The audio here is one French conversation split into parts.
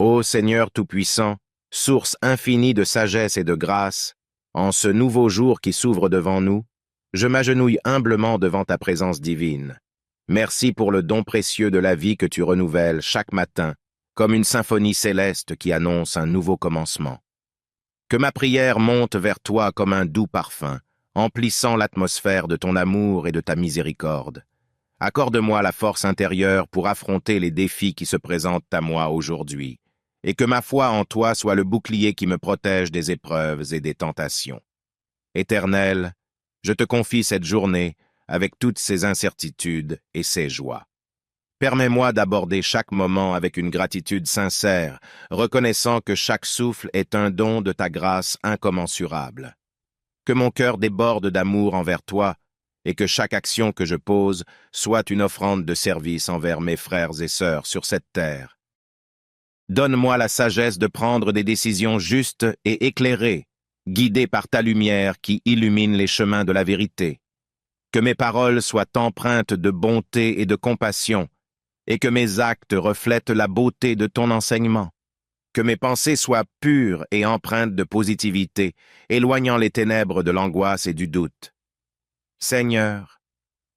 Ô Seigneur Tout-Puissant, source infinie de sagesse et de grâce, en ce nouveau jour qui s'ouvre devant nous, je m'agenouille humblement devant ta présence divine. Merci pour le don précieux de la vie que tu renouvelles chaque matin, comme une symphonie céleste qui annonce un nouveau commencement. Que ma prière monte vers toi comme un doux parfum, emplissant l'atmosphère de ton amour et de ta miséricorde. Accorde-moi la force intérieure pour affronter les défis qui se présentent à moi aujourd'hui, et que ma foi en toi soit le bouclier qui me protège des épreuves et des tentations. Éternel, je te confie cette journée avec toutes ses incertitudes et ses joies. Permets-moi d'aborder chaque moment avec une gratitude sincère, reconnaissant que chaque souffle est un don de ta grâce incommensurable. Que mon cœur déborde d'amour envers toi et que chaque action que je pose soit une offrande de service envers mes frères et sœurs sur cette terre. Donne-moi la sagesse de prendre des décisions justes et éclairées, guidées par ta lumière qui illumine les chemins de la vérité. Que mes paroles soient empreintes de bonté et de compassion, et que mes actes reflètent la beauté de ton enseignement. Que mes pensées soient pures et empreintes de positivité, éloignant les ténèbres de l'angoisse et du doute. Seigneur,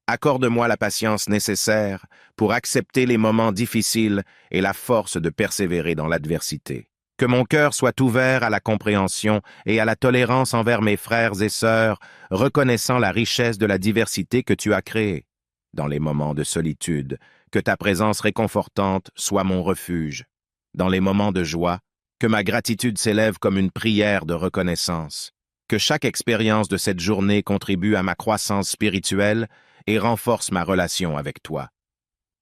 accorde-moi la patience nécessaire pour accepter les moments difficiles et la force de persévérer dans l'adversité. Que mon cœur soit ouvert à la compréhension et à la tolérance envers mes frères et sœurs, reconnaissant la richesse de la diversité que tu as créée. Dans les moments de solitude, que ta présence réconfortante soit mon refuge. Dans les moments de joie, que ma gratitude s'élève comme une prière de reconnaissance. Que chaque expérience de cette journée contribue à ma croissance spirituelle et renforce ma relation avec toi.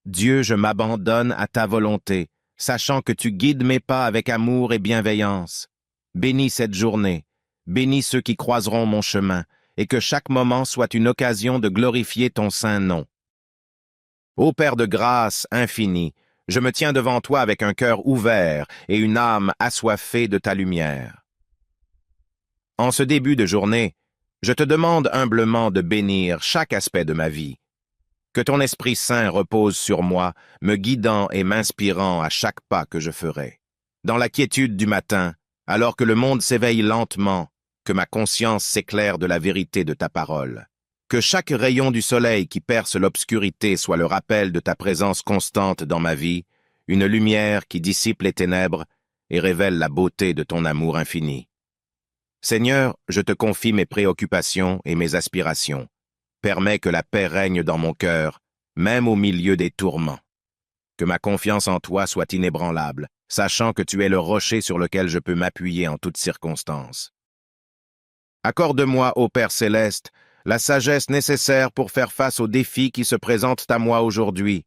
Dieu, je m'abandonne à ta volonté, sachant que tu guides mes pas avec amour et bienveillance. Bénis cette journée, bénis ceux qui croiseront mon chemin, et que chaque moment soit une occasion de glorifier ton saint nom. Ô Père de grâce infinie, je me tiens devant toi avec un cœur ouvert et une âme assoiffée de ta lumière. En ce début de journée, je te demande humblement de bénir chaque aspect de ma vie. Que ton Esprit Saint repose sur moi, me guidant et m'inspirant à chaque pas que je ferai. Dans la quiétude du matin, alors que le monde s'éveille lentement, que ma conscience s'éclaire de la vérité de ta parole. Que chaque rayon du soleil qui perce l'obscurité soit le rappel de ta présence constante dans ma vie, une lumière qui dissipe les ténèbres et révèle la beauté de ton amour infini. Seigneur, je te confie mes préoccupations et mes aspirations. Permets que la paix règne dans mon cœur, même au milieu des tourments. Que ma confiance en toi soit inébranlable, sachant que tu es le rocher sur lequel je peux m'appuyer en toutes circonstances. Accorde-moi, ô Père céleste, la sagesse nécessaire pour faire face aux défis qui se présentent à moi aujourd'hui.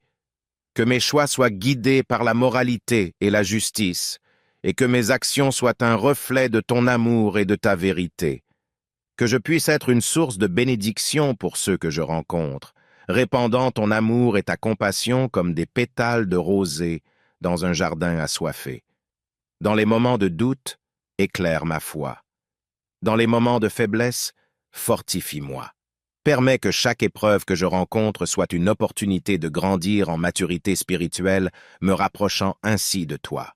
Que mes choix soient guidés par la moralité et la justice, et que mes actions soient un reflet de ton amour et de ta vérité. Que je puisse être une source de bénédiction pour ceux que je rencontre, répandant ton amour et ta compassion comme des pétales de rosée dans un jardin assoiffé. Dans les moments de doute, éclaire ma foi. Dans les moments de faiblesse, fortifie-moi. Permets que chaque épreuve que je rencontre soit une opportunité de grandir en maturité spirituelle, me rapprochant ainsi de toi.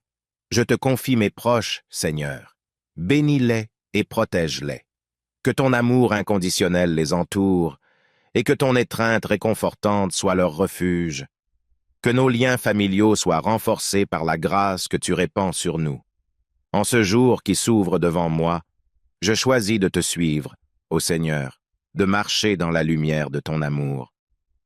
Je te confie mes proches, Seigneur. Bénis-les et protège-les. Que ton amour inconditionnel les entoure et que ton étreinte réconfortante soit leur refuge. Que nos liens familiaux soient renforcés par la grâce que tu répands sur nous. En ce jour qui s'ouvre devant moi, je choisis de te suivre, ô Seigneur, de marcher dans la lumière de ton amour.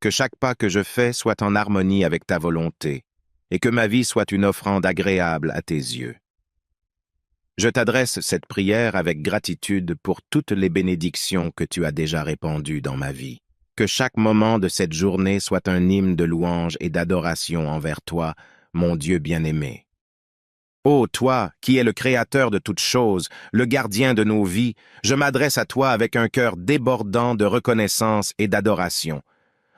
Que chaque pas que je fais soit en harmonie avec ta volonté, et que ma vie soit une offrande agréable à tes yeux. Je t'adresse cette prière avec gratitude pour toutes les bénédictions que tu as déjà répandues dans ma vie. Que chaque moment de cette journée soit un hymne de louange et d'adoration envers toi, mon Dieu bien-aimé. Ô toi, qui es le Créateur de toutes choses, le gardien de nos vies, je m'adresse à toi avec un cœur débordant de reconnaissance et d'adoration.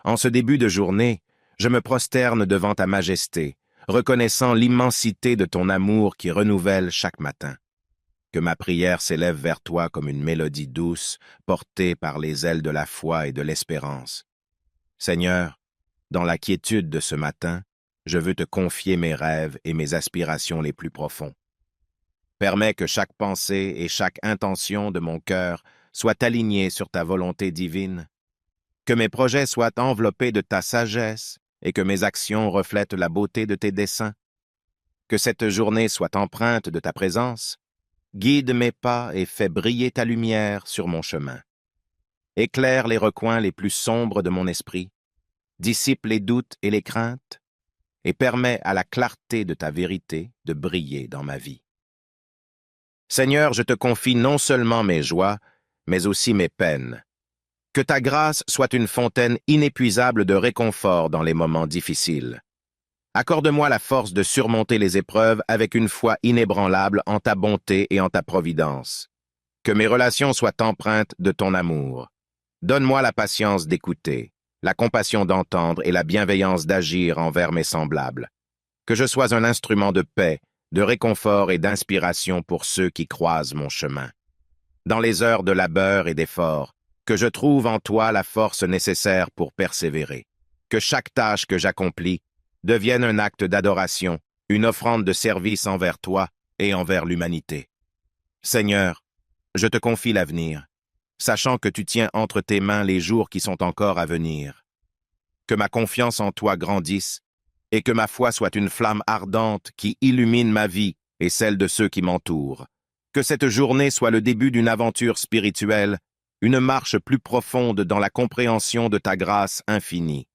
En ce début de journée, je me prosterne devant ta majesté, reconnaissant l'immensité de ton amour qui renouvelle chaque matin. Que ma prière s'élève vers toi comme une mélodie douce, portée par les ailes de la foi et de l'espérance. Seigneur, dans la quiétude de ce matin, je veux te confier mes rêves et mes aspirations les plus profonds. Permets que chaque pensée et chaque intention de mon cœur soient alignées sur ta volonté divine, que mes projets soient enveloppés de ta sagesse et que mes actions reflètent la beauté de tes desseins, que cette journée soit empreinte de ta présence, guide mes pas et fais briller ta lumière sur mon chemin. Éclaire les recoins les plus sombres de mon esprit, dissipe les doutes et les craintes, et permets à la clarté de ta vérité de briller dans ma vie. Seigneur, je te confie non seulement mes joies, mais aussi mes peines. Que ta grâce soit une fontaine inépuisable de réconfort dans les moments difficiles. Accorde-moi la force de surmonter les épreuves avec une foi inébranlable en ta bonté et en ta providence. Que mes relations soient empreintes de ton amour. Donne-moi la patience d'écouter, la compassion d'entendre et la bienveillance d'agir envers mes semblables. Que je sois un instrument de paix, de réconfort et d'inspiration pour ceux qui croisent mon chemin. Dans les heures de labeur et d'effort, que je trouve en toi la force nécessaire pour persévérer. Que chaque tâche que j'accomplis devienne un acte d'adoration, une offrande de service envers toi et envers l'humanité. Seigneur, je te confie l'avenir, sachant que tu tiens entre tes mains les jours qui sont encore à venir. Que ma confiance en toi grandisse et que ma foi soit une flamme ardente qui illumine ma vie et celle de ceux qui m'entourent. Que cette journée soit le début d'une aventure spirituelle, une marche plus profonde dans la compréhension de ta grâce infinie.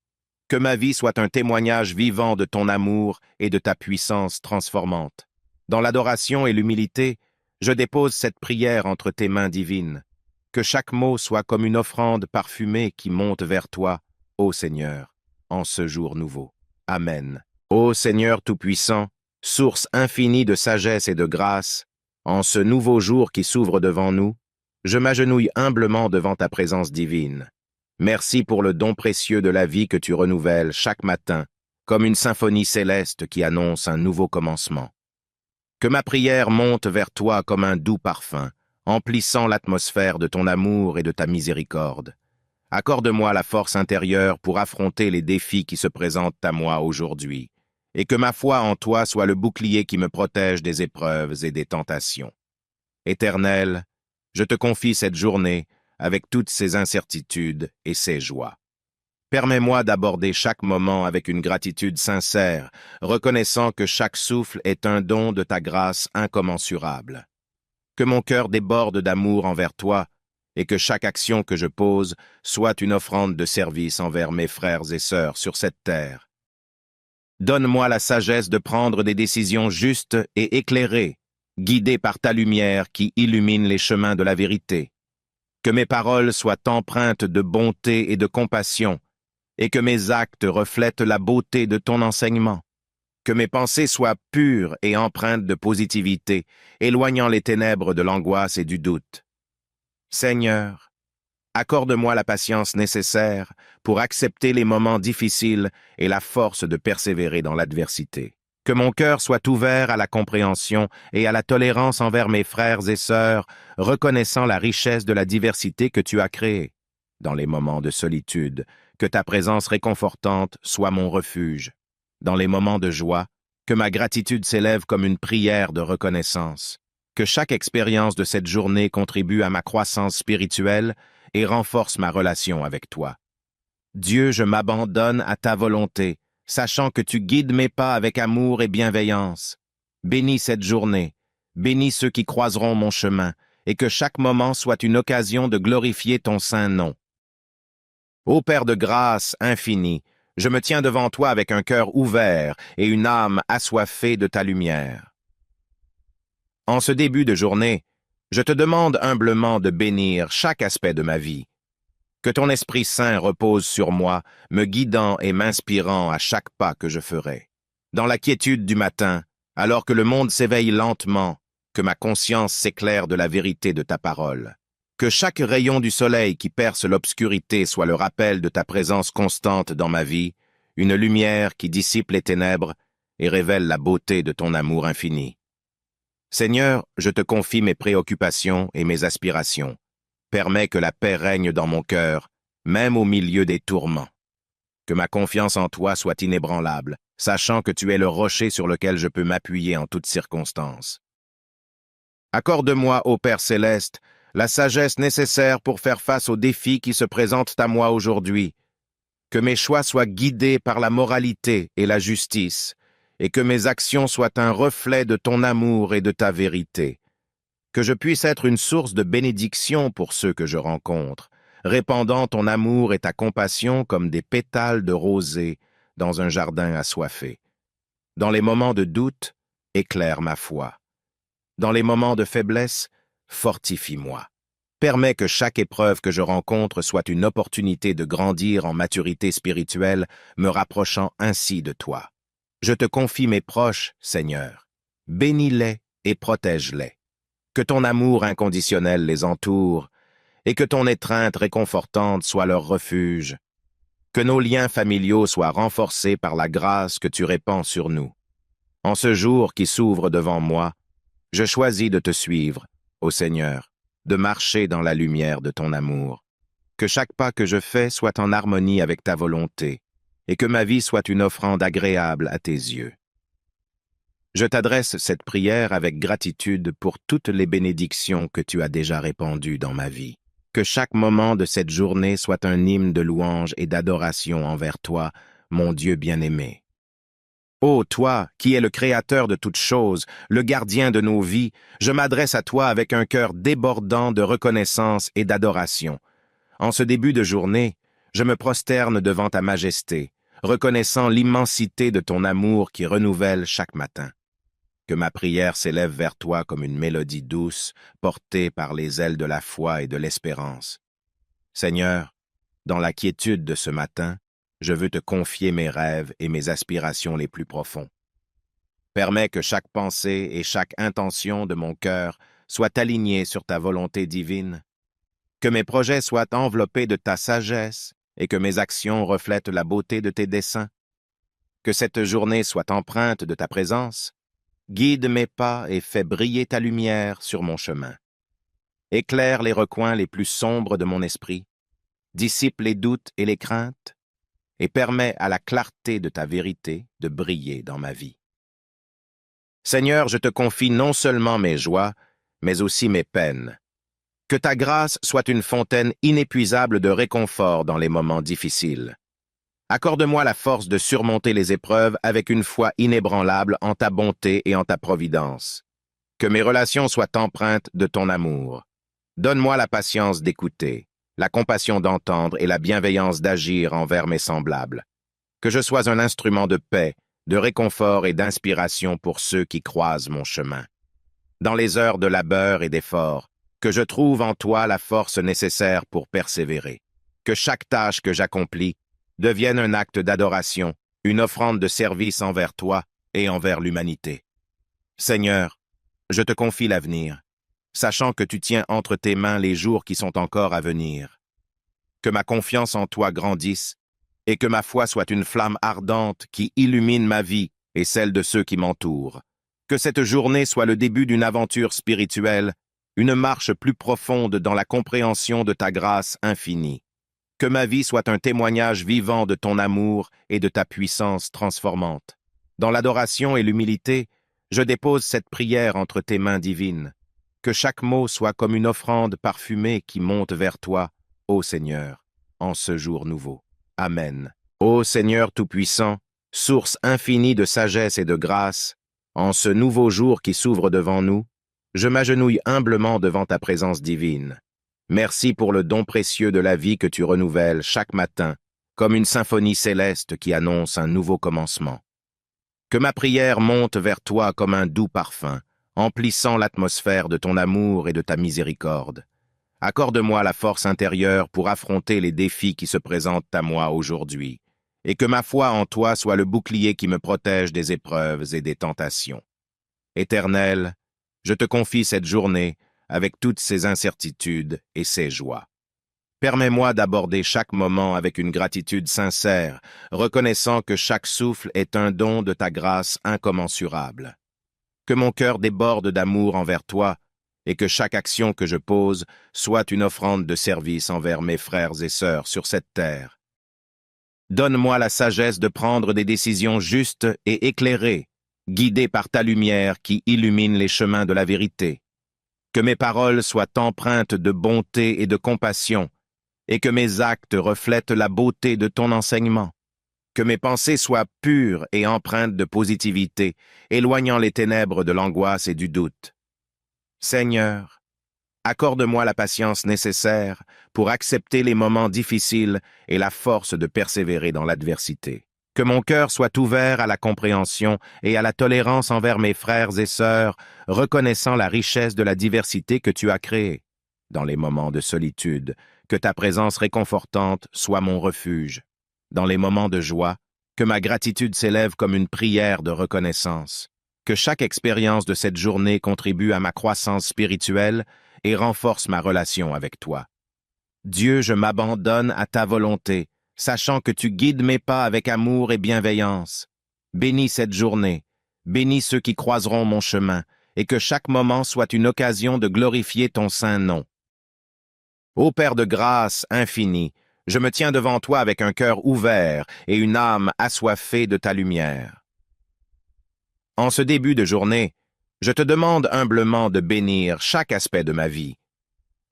Que ma vie soit un témoignage vivant de ton amour et de ta puissance transformante. Dans l'adoration et l'humilité, je dépose cette prière entre tes mains divines. Que chaque mot soit comme une offrande parfumée qui monte vers toi, ô Seigneur, en ce jour nouveau. Amen. Ô Seigneur Tout-Puissant, source infinie de sagesse et de grâce, en ce nouveau jour qui s'ouvre devant nous, je m'agenouille humblement devant ta présence divine. Merci pour le don précieux de la vie que tu renouvelles chaque matin, comme une symphonie céleste qui annonce un nouveau commencement. Que ma prière monte vers toi comme un doux parfum, emplissant l'atmosphère de ton amour et de ta miséricorde. Accorde-moi la force intérieure pour affronter les défis qui se présentent à moi aujourd'hui, et que ma foi en toi soit le bouclier qui me protège des épreuves et des tentations. Éternel, je te confie cette journée avec toutes ses incertitudes et ses joies. Permets-moi d'aborder chaque moment avec une gratitude sincère, reconnaissant que chaque souffle est un don de ta grâce incommensurable. Que mon cœur déborde d'amour envers toi et que chaque action que je pose soit une offrande de service envers mes frères et sœurs sur cette terre. Donne-moi la sagesse de prendre des décisions justes et éclairées, guidées par ta lumière qui illumine les chemins de la vérité. Que mes paroles soient empreintes de bonté et de compassion, et que mes actes reflètent la beauté de ton enseignement. Que mes pensées soient pures et empreintes de positivité, éloignant les ténèbres de l'angoisse et du doute. Seigneur, accorde-moi la patience nécessaire pour accepter les moments difficiles et la force de persévérer dans l'adversité. Que mon cœur soit ouvert à la compréhension et à la tolérance envers mes frères et sœurs, reconnaissant la richesse de la diversité que tu as créée. Dans les moments de solitude, que ta présence réconfortante soit mon refuge. Dans les moments de joie, que ma gratitude s'élève comme une prière de reconnaissance. Que chaque expérience de cette journée contribue à ma croissance spirituelle et renforce ma relation avec toi. Dieu, je m'abandonne à ta volonté, sachant que tu guides mes pas avec amour et bienveillance. Bénis cette journée, bénis ceux qui croiseront mon chemin, et que chaque moment soit une occasion de glorifier ton saint nom. Ô Père de grâce infinie, je me tiens devant toi avec un cœur ouvert et une âme assoiffée de ta lumière. En ce début de journée, je te demande humblement de bénir chaque aspect de ma vie. Que ton Esprit Saint repose sur moi, me guidant et m'inspirant à chaque pas que je ferai. Dans la quiétude du matin, alors que le monde s'éveille lentement, que ma conscience s'éclaire de la vérité de ta parole. Que chaque rayon du soleil qui perce l'obscurité soit le rappel de ta présence constante dans ma vie, une lumière qui dissipe les ténèbres et révèle la beauté de ton amour infini. Seigneur, je te confie mes préoccupations et mes aspirations. Permets que la paix règne dans mon cœur, même au milieu des tourments. Que ma confiance en toi soit inébranlable, sachant que tu es le rocher sur lequel je peux m'appuyer en toutes circonstances. Accorde-moi, ô Père céleste, la sagesse nécessaire pour faire face aux défis qui se présentent à moi aujourd'hui. Que mes choix soient guidés par la moralité et la justice, et que mes actions soient un reflet de ton amour et de ta vérité. Que je puisse être une source de bénédiction pour ceux que je rencontre, répandant ton amour et ta compassion comme des pétales de rosée dans un jardin assoiffé. Dans les moments de doute, éclaire ma foi. Dans les moments de faiblesse, fortifie-moi. Permets que chaque épreuve que je rencontre soit une opportunité de grandir en maturité spirituelle, me rapprochant ainsi de toi. Je te confie mes proches, Seigneur. Bénis-les et protège-les. Que ton amour inconditionnel les entoure et que ton étreinte réconfortante soit leur refuge. Que nos liens familiaux soient renforcés par la grâce que tu répands sur nous. En ce jour qui s'ouvre devant moi, je choisis de te suivre, ô Seigneur, de marcher dans la lumière de ton amour. Que chaque pas que je fais soit en harmonie avec ta volonté, et que ma vie soit une offrande agréable à tes yeux. Je t'adresse cette prière avec gratitude pour toutes les bénédictions que tu as déjà répandues dans ma vie. Que chaque moment de cette journée soit un hymne de louange et d'adoration envers toi, mon Dieu bien-aimé. Ô toi, qui es le Créateur de toutes choses, le gardien de nos vies, je m'adresse à toi avec un cœur débordant de reconnaissance et d'adoration. En ce début de journée, je me prosterne devant ta majesté, reconnaissant l'immensité de ton amour qui renouvelle chaque matin. Que ma prière s'élève vers toi comme une mélodie douce, portée par les ailes de la foi et de l'espérance. Seigneur, dans la quiétude de ce matin, je veux te confier mes rêves et mes aspirations les plus profonds. Permets que chaque pensée et chaque intention de mon cœur soient alignées sur ta volonté divine, que mes projets soient enveloppés de ta sagesse et que mes actions reflètent la beauté de tes desseins, que cette journée soit empreinte de ta présence. Guide mes pas et fais briller ta lumière sur mon chemin. Éclaire les recoins les plus sombres de mon esprit, dissipe les doutes et les craintes, et permets à la clarté de ta vérité de briller dans ma vie. Seigneur, je te confie non seulement mes joies, mais aussi mes peines. Que ta grâce soit une fontaine inépuisable de réconfort dans les moments difficiles. Accorde-moi la force de surmonter les épreuves avec une foi inébranlable en ta bonté et en ta providence. Que mes relations soient empreintes de ton amour. Donne-moi la patience d'écouter, la compassion d'entendre et la bienveillance d'agir envers mes semblables. Que je sois un instrument de paix, de réconfort et d'inspiration pour ceux qui croisent mon chemin. Dans les heures de labeur et d'effort, que je trouve en toi la force nécessaire pour persévérer. Que chaque tâche que j'accomplis devienne un acte d'adoration, une offrande de service envers toi et envers l'humanité. Seigneur, je te confie l'avenir, sachant que tu tiens entre tes mains les jours qui sont encore à venir. Que ma confiance en toi grandisse et que ma foi soit une flamme ardente qui illumine ma vie et celle de ceux qui m'entourent. Que cette journée soit le début d'une aventure spirituelle, une marche plus profonde dans la compréhension de ta grâce infinie. Que ma vie soit un témoignage vivant de ton amour et de ta puissance transformante. Dans l'adoration et l'humilité, je dépose cette prière entre tes mains divines. Que chaque mot soit comme une offrande parfumée qui monte vers toi, ô Seigneur, en ce jour nouveau. Amen. Ô Seigneur Tout-Puissant, source infinie de sagesse et de grâce, en ce nouveau jour qui s'ouvre devant nous, je m'agenouille humblement devant ta présence divine. Merci pour le don précieux de la vie que tu renouvelles chaque matin, comme une symphonie céleste qui annonce un nouveau commencement. Que ma prière monte vers toi comme un doux parfum, emplissant l'atmosphère de ton amour et de ta miséricorde. Accorde-moi la force intérieure pour affronter les défis qui se présentent à moi aujourd'hui, et que ma foi en toi soit le bouclier qui me protège des épreuves et des tentations. Éternel, je te confie cette journée avec toutes ses incertitudes et ses joies. Permets-moi d'aborder chaque moment avec une gratitude sincère, reconnaissant que chaque souffle est un don de ta grâce incommensurable. Que mon cœur déborde d'amour envers toi et que chaque action que je pose soit une offrande de service envers mes frères et sœurs sur cette terre. Donne-moi la sagesse de prendre des décisions justes et éclairées, guidées par ta lumière qui illumine les chemins de la vérité. Que mes paroles soient empreintes de bonté et de compassion, et que mes actes reflètent la beauté de ton enseignement. Que mes pensées soient pures et empreintes de positivité, éloignant les ténèbres de l'angoisse et du doute. Seigneur, accorde-moi la patience nécessaire pour accepter les moments difficiles et la force de persévérer dans l'adversité. Que mon cœur soit ouvert à la compréhension et à la tolérance envers mes frères et sœurs, reconnaissant la richesse de la diversité que tu as créée. Dans les moments de solitude, que ta présence réconfortante soit mon refuge. Dans les moments de joie, que ma gratitude s'élève comme une prière de reconnaissance. Que chaque expérience de cette journée contribue à ma croissance spirituelle et renforce ma relation avec toi. Dieu, je m'abandonne à ta volonté, sachant que tu guides mes pas avec amour et bienveillance. Bénis cette journée, bénis ceux qui croiseront mon chemin, et que chaque moment soit une occasion de glorifier ton saint nom. Ô Père de grâce infinie, je me tiens devant toi avec un cœur ouvert et une âme assoiffée de ta lumière. En ce début de journée, je te demande humblement de bénir chaque aspect de ma vie.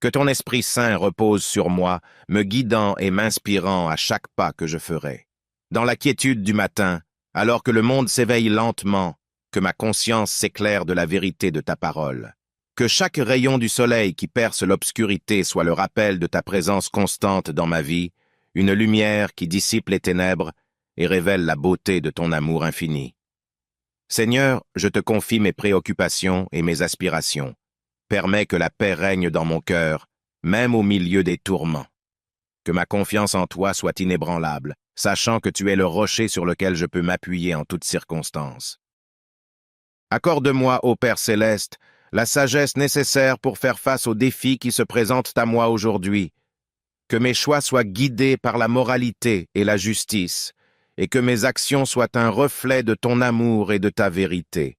Que ton Esprit Saint repose sur moi, me guidant et m'inspirant à chaque pas que je ferai. Dans la quiétude du matin, alors que le monde s'éveille lentement, que ma conscience s'éclaire de la vérité de ta parole. Que chaque rayon du soleil qui perce l'obscurité soit le rappel de ta présence constante dans ma vie, une lumière qui dissipe les ténèbres et révèle la beauté de ton amour infini. Seigneur, je te confie mes préoccupations et mes aspirations. Permets que la paix règne dans mon cœur, même au milieu des tourments. Que ma confiance en toi soit inébranlable, sachant que tu es le rocher sur lequel je peux m'appuyer en toutes circonstances. Accorde-moi, ô Père céleste, la sagesse nécessaire pour faire face aux défis qui se présentent à moi aujourd'hui. Que mes choix soient guidés par la moralité et la justice, et que mes actions soient un reflet de ton amour et de ta vérité.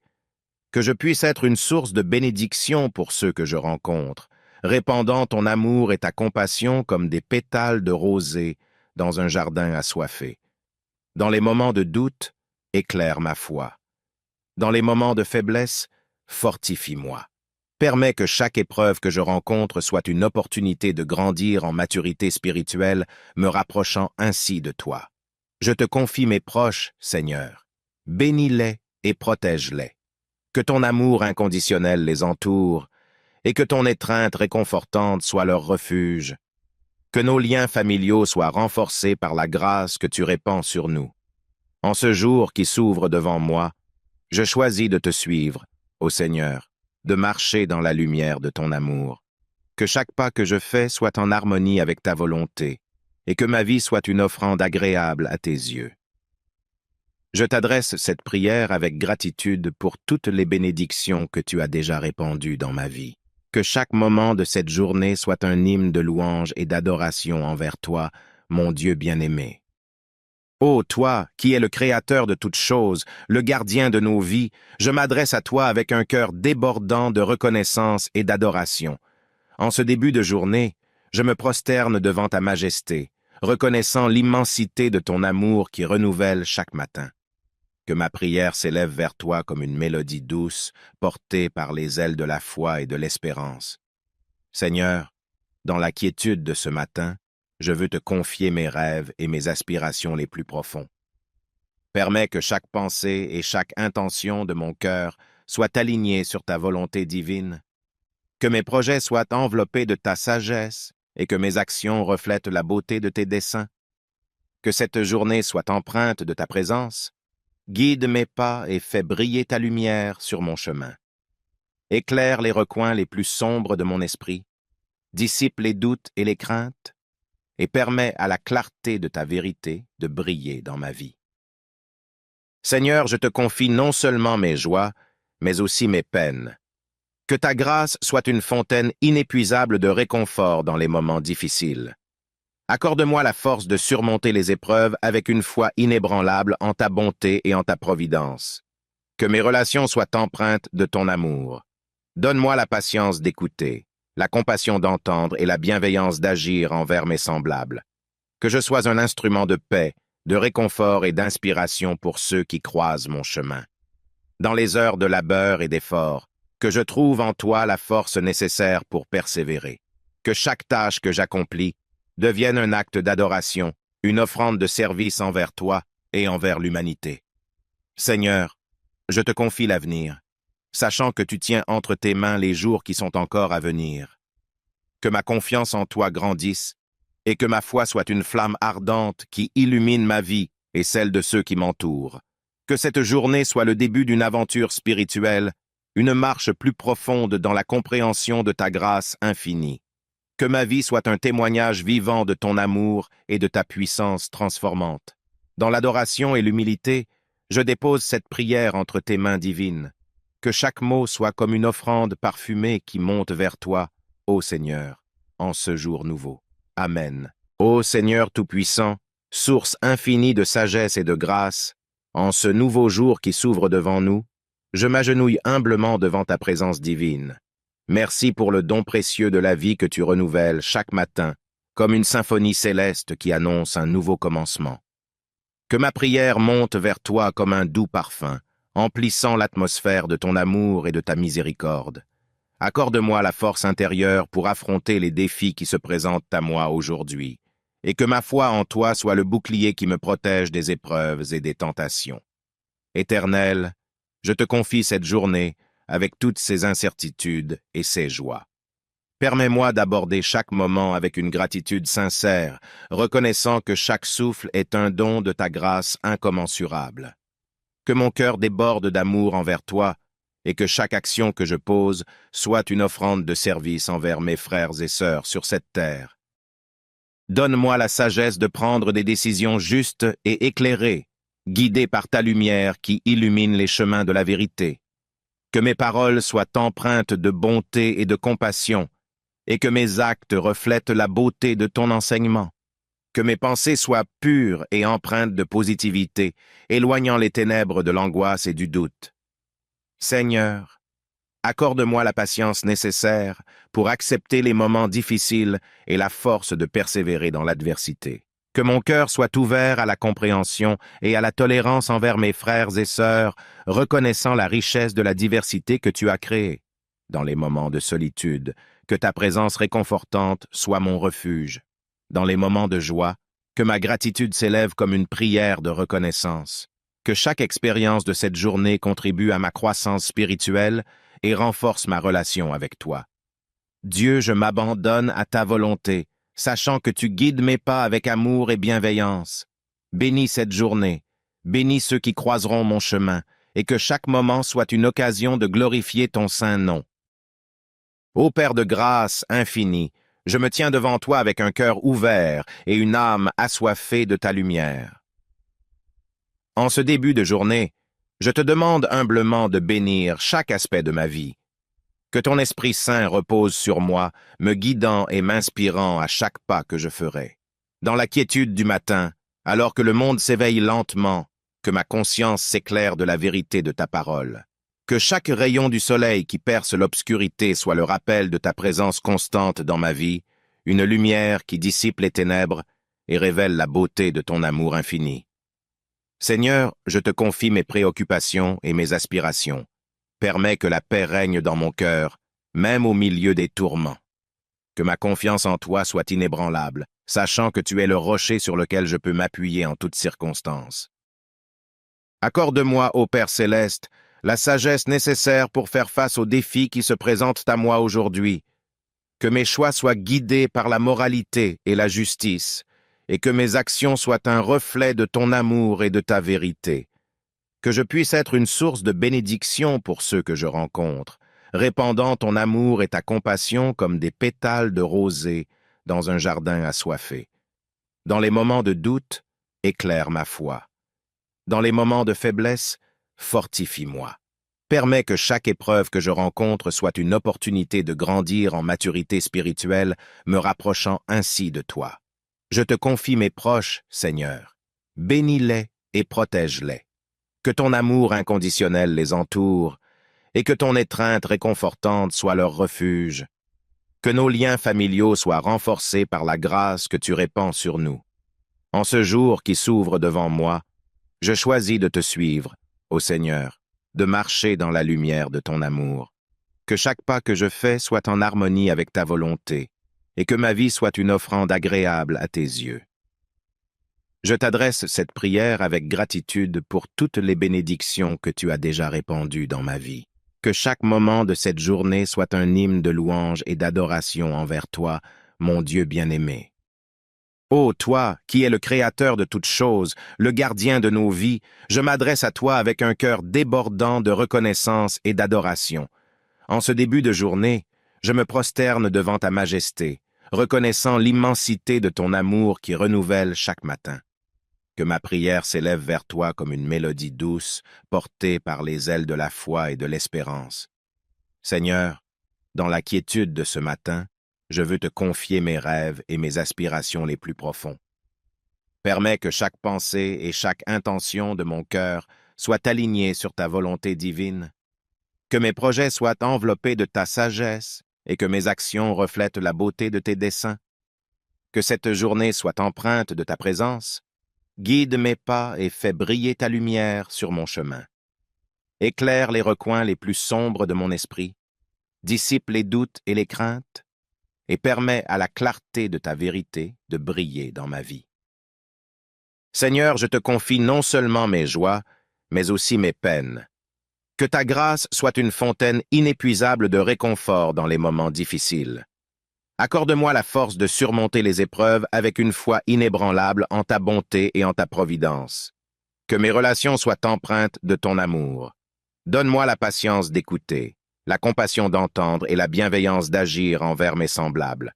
Que je puisse être une source de bénédiction pour ceux que je rencontre, répandant ton amour et ta compassion comme des pétales de rosée dans un jardin assoiffé. Dans les moments de doute, éclaire ma foi. Dans les moments de faiblesse, fortifie-moi. Permets que chaque épreuve que je rencontre soit une opportunité de grandir en maturité spirituelle, me rapprochant ainsi de toi. Je te confie mes proches, Seigneur. Bénis-les et protège-les. Que ton amour inconditionnel les entoure et que ton étreinte réconfortante soit leur refuge. Que nos liens familiaux soient renforcés par la grâce que tu répands sur nous. En ce jour qui s'ouvre devant moi, je choisis de te suivre, ô Seigneur, de marcher dans la lumière de ton amour. Que chaque pas que je fais soit en harmonie avec ta volonté, et que ma vie soit une offrande agréable à tes yeux. Je t'adresse cette prière avec gratitude pour toutes les bénédictions que tu as déjà répandues dans ma vie. Que chaque moment de cette journée soit un hymne de louange et d'adoration envers toi, mon Dieu bien-aimé. Ô toi, qui es le Créateur de toutes choses, le gardien de nos vies, je m'adresse à toi avec un cœur débordant de reconnaissance et d'adoration. En ce début de journée, je me prosterne devant ta majesté, reconnaissant l'immensité de ton amour qui renouvelle chaque matin. Que ma prière s'élève vers toi comme une mélodie douce, portée par les ailes de la foi et de l'espérance. Seigneur, dans la quiétude de ce matin, je veux te confier mes rêves et mes aspirations les plus profonds. Permets que chaque pensée et chaque intention de mon cœur soient alignées sur ta volonté divine, que mes projets soient enveloppés de ta sagesse et que mes actions reflètent la beauté de tes desseins, que cette journée soit empreinte de ta présence. Guide mes pas et fais briller ta lumière sur mon chemin. Éclaire les recoins les plus sombres de mon esprit, dissipe les doutes et les craintes, et permets à la clarté de ta vérité de briller dans ma vie. Seigneur, je te confie non seulement mes joies, mais aussi mes peines. Que ta grâce soit une fontaine inépuisable de réconfort dans les moments difficiles. Accorde-moi la force de surmonter les épreuves avec une foi inébranlable en ta bonté et en ta providence. Que mes relations soient empreintes de ton amour. Donne-moi la patience d'écouter, la compassion d'entendre et la bienveillance d'agir envers mes semblables. Que je sois un instrument de paix, de réconfort et d'inspiration pour ceux qui croisent mon chemin. Dans les heures de labeur et d'effort, que je trouve en toi la force nécessaire pour persévérer. Que chaque tâche que j'accomplis devienne un acte d'adoration, une offrande de service envers toi et envers l'humanité. Seigneur, je te confie l'avenir, sachant que tu tiens entre tes mains les jours qui sont encore à venir. Que ma confiance en toi grandisse et que ma foi soit une flamme ardente qui illumine ma vie et celle de ceux qui m'entourent. Que cette journée soit le début d'une aventure spirituelle, une marche plus profonde dans la compréhension de ta grâce infinie. Que ma vie soit un témoignage vivant de ton amour et de ta puissance transformante. Dans l'adoration et l'humilité, je dépose cette prière entre tes mains divines. Que chaque mot soit comme une offrande parfumée qui monte vers toi, ô Seigneur, en ce jour nouveau. Amen. Ô Seigneur Tout-Puissant, source infinie de sagesse et de grâce, en ce nouveau jour qui s'ouvre devant nous, je m'agenouille humblement devant ta présence divine. Merci pour le don précieux de la vie que tu renouvelles chaque matin, comme une symphonie céleste qui annonce un nouveau commencement. Que ma prière monte vers toi comme un doux parfum, emplissant l'atmosphère de ton amour et de ta miséricorde. Accorde-moi la force intérieure pour affronter les défis qui se présentent à moi aujourd'hui, et que ma foi en toi soit le bouclier qui me protège des épreuves et des tentations. Éternel, je te confie cette journée avec toutes ses incertitudes et ses joies. Permets-moi d'aborder chaque moment avec une gratitude sincère, reconnaissant que chaque souffle est un don de ta grâce incommensurable. Que mon cœur déborde d'amour envers toi et que chaque action que je pose soit une offrande de service envers mes frères et sœurs sur cette terre. Donne-moi la sagesse de prendre des décisions justes et éclairées, guidées par ta lumière qui illumine les chemins de la vérité. Que mes paroles soient empreintes de bonté et de compassion, et que mes actes reflètent la beauté de ton enseignement. Que mes pensées soient pures et empreintes de positivité, éloignant les ténèbres de l'angoisse et du doute. Seigneur, accorde-moi la patience nécessaire pour accepter les moments difficiles et la force de persévérer dans l'adversité. Que mon cœur soit ouvert à la compréhension et à la tolérance envers mes frères et sœurs, reconnaissant la richesse de la diversité que tu as créée. Dans les moments de solitude, que ta présence réconfortante soit mon refuge. Dans les moments de joie, que ma gratitude s'élève comme une prière de reconnaissance. Que chaque expérience de cette journée contribue à ma croissance spirituelle et renforce ma relation avec toi. Dieu, je m'abandonne à ta volonté, sachant que tu guides mes pas avec amour et bienveillance. Bénis cette journée, bénis ceux qui croiseront mon chemin, et que chaque moment soit une occasion de glorifier ton saint nom. Ô Père de grâce infinie, je me tiens devant toi avec un cœur ouvert et une âme assoiffée de ta lumière. En ce début de journée, je te demande humblement de bénir chaque aspect de ma vie. Que ton Esprit Saint repose sur moi, me guidant et m'inspirant à chaque pas que je ferai. Dans la quiétude du matin, alors que le monde s'éveille lentement, que ma conscience s'éclaire de la vérité de ta parole. Que chaque rayon du soleil qui perce l'obscurité soit le rappel de ta présence constante dans ma vie, une lumière qui dissipe les ténèbres et révèle la beauté de ton amour infini. Seigneur, je te confie mes préoccupations et mes aspirations. Permets que la paix règne dans mon cœur, même au milieu des tourments. Que ma confiance en toi soit inébranlable, sachant que tu es le rocher sur lequel je peux m'appuyer en toutes circonstances. Accorde-moi, ô Père céleste, la sagesse nécessaire pour faire face aux défis qui se présentent à moi aujourd'hui. Que mes choix soient guidés par la moralité et la justice, et que mes actions soient un reflet de ton amour et de ta vérité. Que je puisse être une source de bénédiction pour ceux que je rencontre, répandant ton amour et ta compassion comme des pétales de rosée dans un jardin assoiffé. Dans les moments de doute, éclaire ma foi. Dans les moments de faiblesse, fortifie-moi. Permets que chaque épreuve que je rencontre soit une opportunité de grandir en maturité spirituelle, me rapprochant ainsi de toi. Je te confie mes proches, Seigneur. Bénis-les et protège-les. Que ton amour inconditionnel les entoure, et que ton étreinte réconfortante soit leur refuge. Que nos liens familiaux soient renforcés par la grâce que tu répands sur nous. En ce jour qui s'ouvre devant moi, je choisis de te suivre, ô Seigneur, de marcher dans la lumière de ton amour. Que chaque pas que je fais soit en harmonie avec ta volonté, et que ma vie soit une offrande agréable à tes yeux. Je t'adresse cette prière avec gratitude pour toutes les bénédictions que tu as déjà répandues dans ma vie. Que chaque moment de cette journée soit un hymne de louange et d'adoration envers toi, mon Dieu bien-aimé. Ô toi, qui es le Créateur de toutes choses, le gardien de nos vies, je m'adresse à toi avec un cœur débordant de reconnaissance et d'adoration. En ce début de journée, je me prosterne devant ta majesté, reconnaissant l'immensité de ton amour qui renouvelle chaque matin. Que ma prière s'élève vers toi comme une mélodie douce, portée par les ailes de la foi et de l'espérance. Seigneur, dans la quiétude de ce matin, je veux te confier mes rêves et mes aspirations les plus profonds. Permets que chaque pensée et chaque intention de mon cœur soient alignées sur ta volonté divine, que mes projets soient enveloppés de ta sagesse et que mes actions reflètent la beauté de tes desseins, que cette journée soit empreinte de ta présence. Guide mes pas et fais briller ta lumière sur mon chemin. Éclaire les recoins les plus sombres de mon esprit, dissipe les doutes et les craintes, et permets à la clarté de ta vérité de briller dans ma vie. Seigneur, je te confie non seulement mes joies, mais aussi mes peines. Que ta grâce soit une fontaine inépuisable de réconfort dans les moments difficiles. Accorde-moi la force de surmonter les épreuves avec une foi inébranlable en ta bonté et en ta providence. Que mes relations soient empreintes de ton amour. Donne-moi la patience d'écouter, la compassion d'entendre et la bienveillance d'agir envers mes semblables.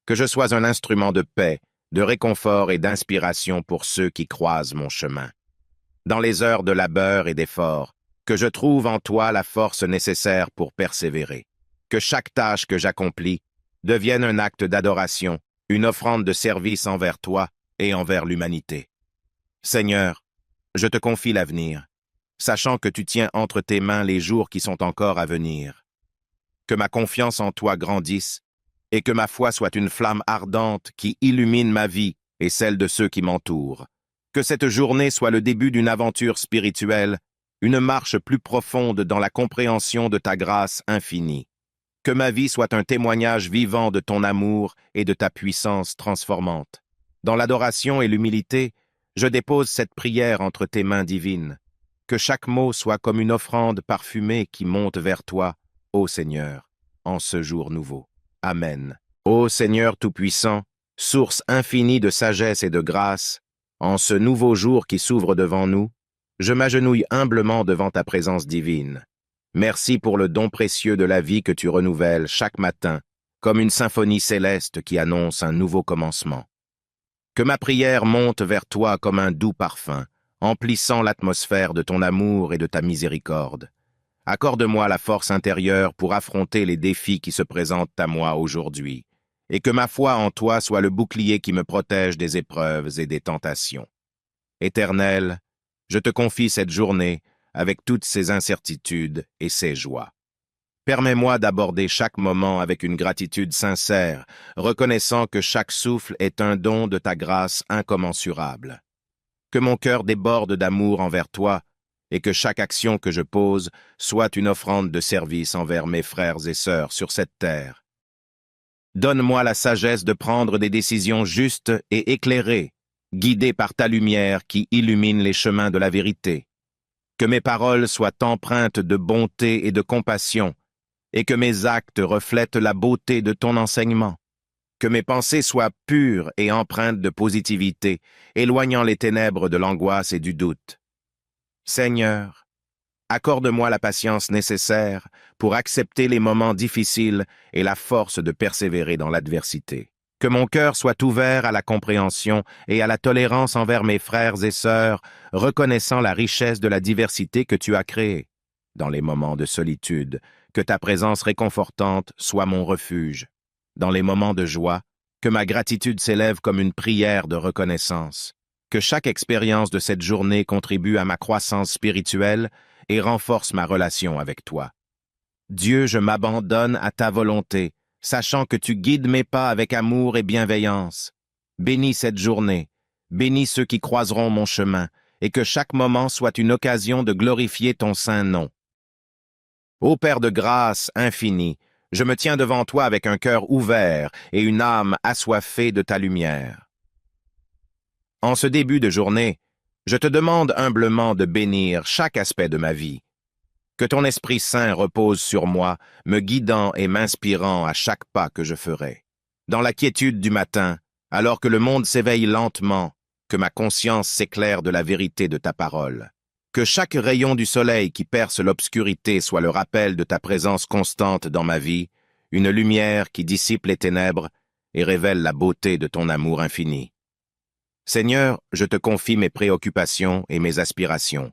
Que je sois un instrument de paix, de réconfort et d'inspiration pour ceux qui croisent mon chemin. Dans les heures de labeur et d'effort, que je trouve en toi la force nécessaire pour persévérer. Que chaque tâche que j'accomplis devienne un acte d'adoration, une offrande de service envers toi et envers l'humanité. Seigneur, je te confie l'avenir, sachant que tu tiens entre tes mains les jours qui sont encore à venir. Que ma confiance en toi grandisse et que ma foi soit une flamme ardente qui illumine ma vie et celle de ceux qui m'entourent. Que cette journée soit le début d'une aventure spirituelle, une marche plus profonde dans la compréhension de ta grâce infinie. Que ma vie soit un témoignage vivant de ton amour et de ta puissance transformante. Dans l'adoration et l'humilité, je dépose cette prière entre tes mains divines. Que chaque mot soit comme une offrande parfumée qui monte vers toi, ô Seigneur, en ce jour nouveau. Amen. Ô Seigneur Tout-Puissant, source infinie de sagesse et de grâce, en ce nouveau jour qui s'ouvre devant nous, je m'agenouille humblement devant ta présence divine. Merci pour le don précieux de la vie que tu renouvelles chaque matin, comme une symphonie céleste qui annonce un nouveau commencement. Que ma prière monte vers toi comme un doux parfum, emplissant l'atmosphère de ton amour et de ta miséricorde. Accorde-moi la force intérieure pour affronter les défis qui se présentent à moi aujourd'hui, et que ma foi en toi soit le bouclier qui me protège des épreuves et des tentations. Éternel, je te confie cette journée avec toutes ses incertitudes et ses joies. Permets-moi d'aborder chaque moment avec une gratitude sincère, reconnaissant que chaque souffle est un don de ta grâce incommensurable. Que mon cœur déborde d'amour envers toi et que chaque action que je pose soit une offrande de service envers mes frères et sœurs sur cette terre. Donne-moi la sagesse de prendre des décisions justes et éclairées, guidées par ta lumière qui illumine les chemins de la vérité. Que mes paroles soient empreintes de bonté et de compassion, et que mes actes reflètent la beauté de ton enseignement. Que mes pensées soient pures et empreintes de positivité, éloignant les ténèbres de l'angoisse et du doute. Seigneur, accorde-moi la patience nécessaire pour accepter les moments difficiles et la force de persévérer dans l'adversité. Que mon cœur soit ouvert à la compréhension et à la tolérance envers mes frères et sœurs, reconnaissant la richesse de la diversité que tu as créée. Dans les moments de solitude, que ta présence réconfortante soit mon refuge. Dans les moments de joie, que ma gratitude s'élève comme une prière de reconnaissance. Que chaque expérience de cette journée contribue à ma croissance spirituelle et renforce ma relation avec toi. Dieu, je m'abandonne à ta volonté, sachant que tu guides mes pas avec amour et bienveillance. Bénis cette journée, Bénis ceux qui croiseront mon chemin, et que chaque moment soit une occasion de glorifier ton saint nom. Ô Père de grâce infinie, je me tiens devant toi avec un cœur ouvert et une âme assoiffée de ta lumière. En ce début de journée, je te demande humblement de bénir chaque aspect de ma vie. Que ton Esprit Saint repose sur moi, me guidant et m'inspirant à chaque pas que je ferai. Dans la quiétude du matin, alors que le monde s'éveille lentement, que ma conscience s'éclaire de la vérité de ta parole. Que chaque rayon du soleil qui perce l'obscurité soit le rappel de ta présence constante dans ma vie, une lumière qui dissipe les ténèbres et révèle la beauté de ton amour infini. Seigneur, je te confie mes préoccupations et mes aspirations.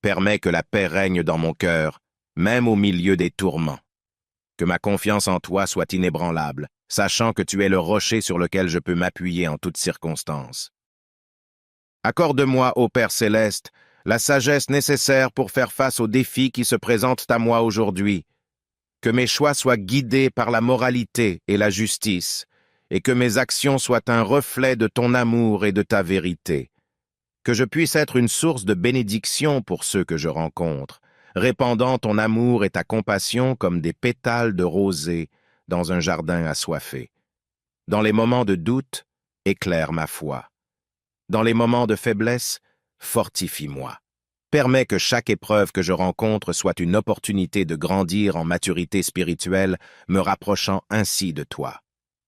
Permets que la paix règne dans mon cœur, même au milieu des tourments. Que ma confiance en toi soit inébranlable, sachant que tu es le rocher sur lequel je peux m'appuyer en toutes circonstances. Accorde-moi, ô Père céleste, la sagesse nécessaire pour faire face aux défis qui se présentent à moi aujourd'hui. Que mes choix soient guidés par la moralité et la justice, et que mes actions soient un reflet de ton amour et de ta vérité. Que je puisse être une source de bénédiction pour ceux que je rencontre, répandant ton amour et ta compassion comme des pétales de rosée dans un jardin assoiffé. Dans les moments de doute, éclaire ma foi. Dans les moments de faiblesse, fortifie-moi. Permets que chaque épreuve que je rencontre soit une opportunité de grandir en maturité spirituelle, me rapprochant ainsi de toi.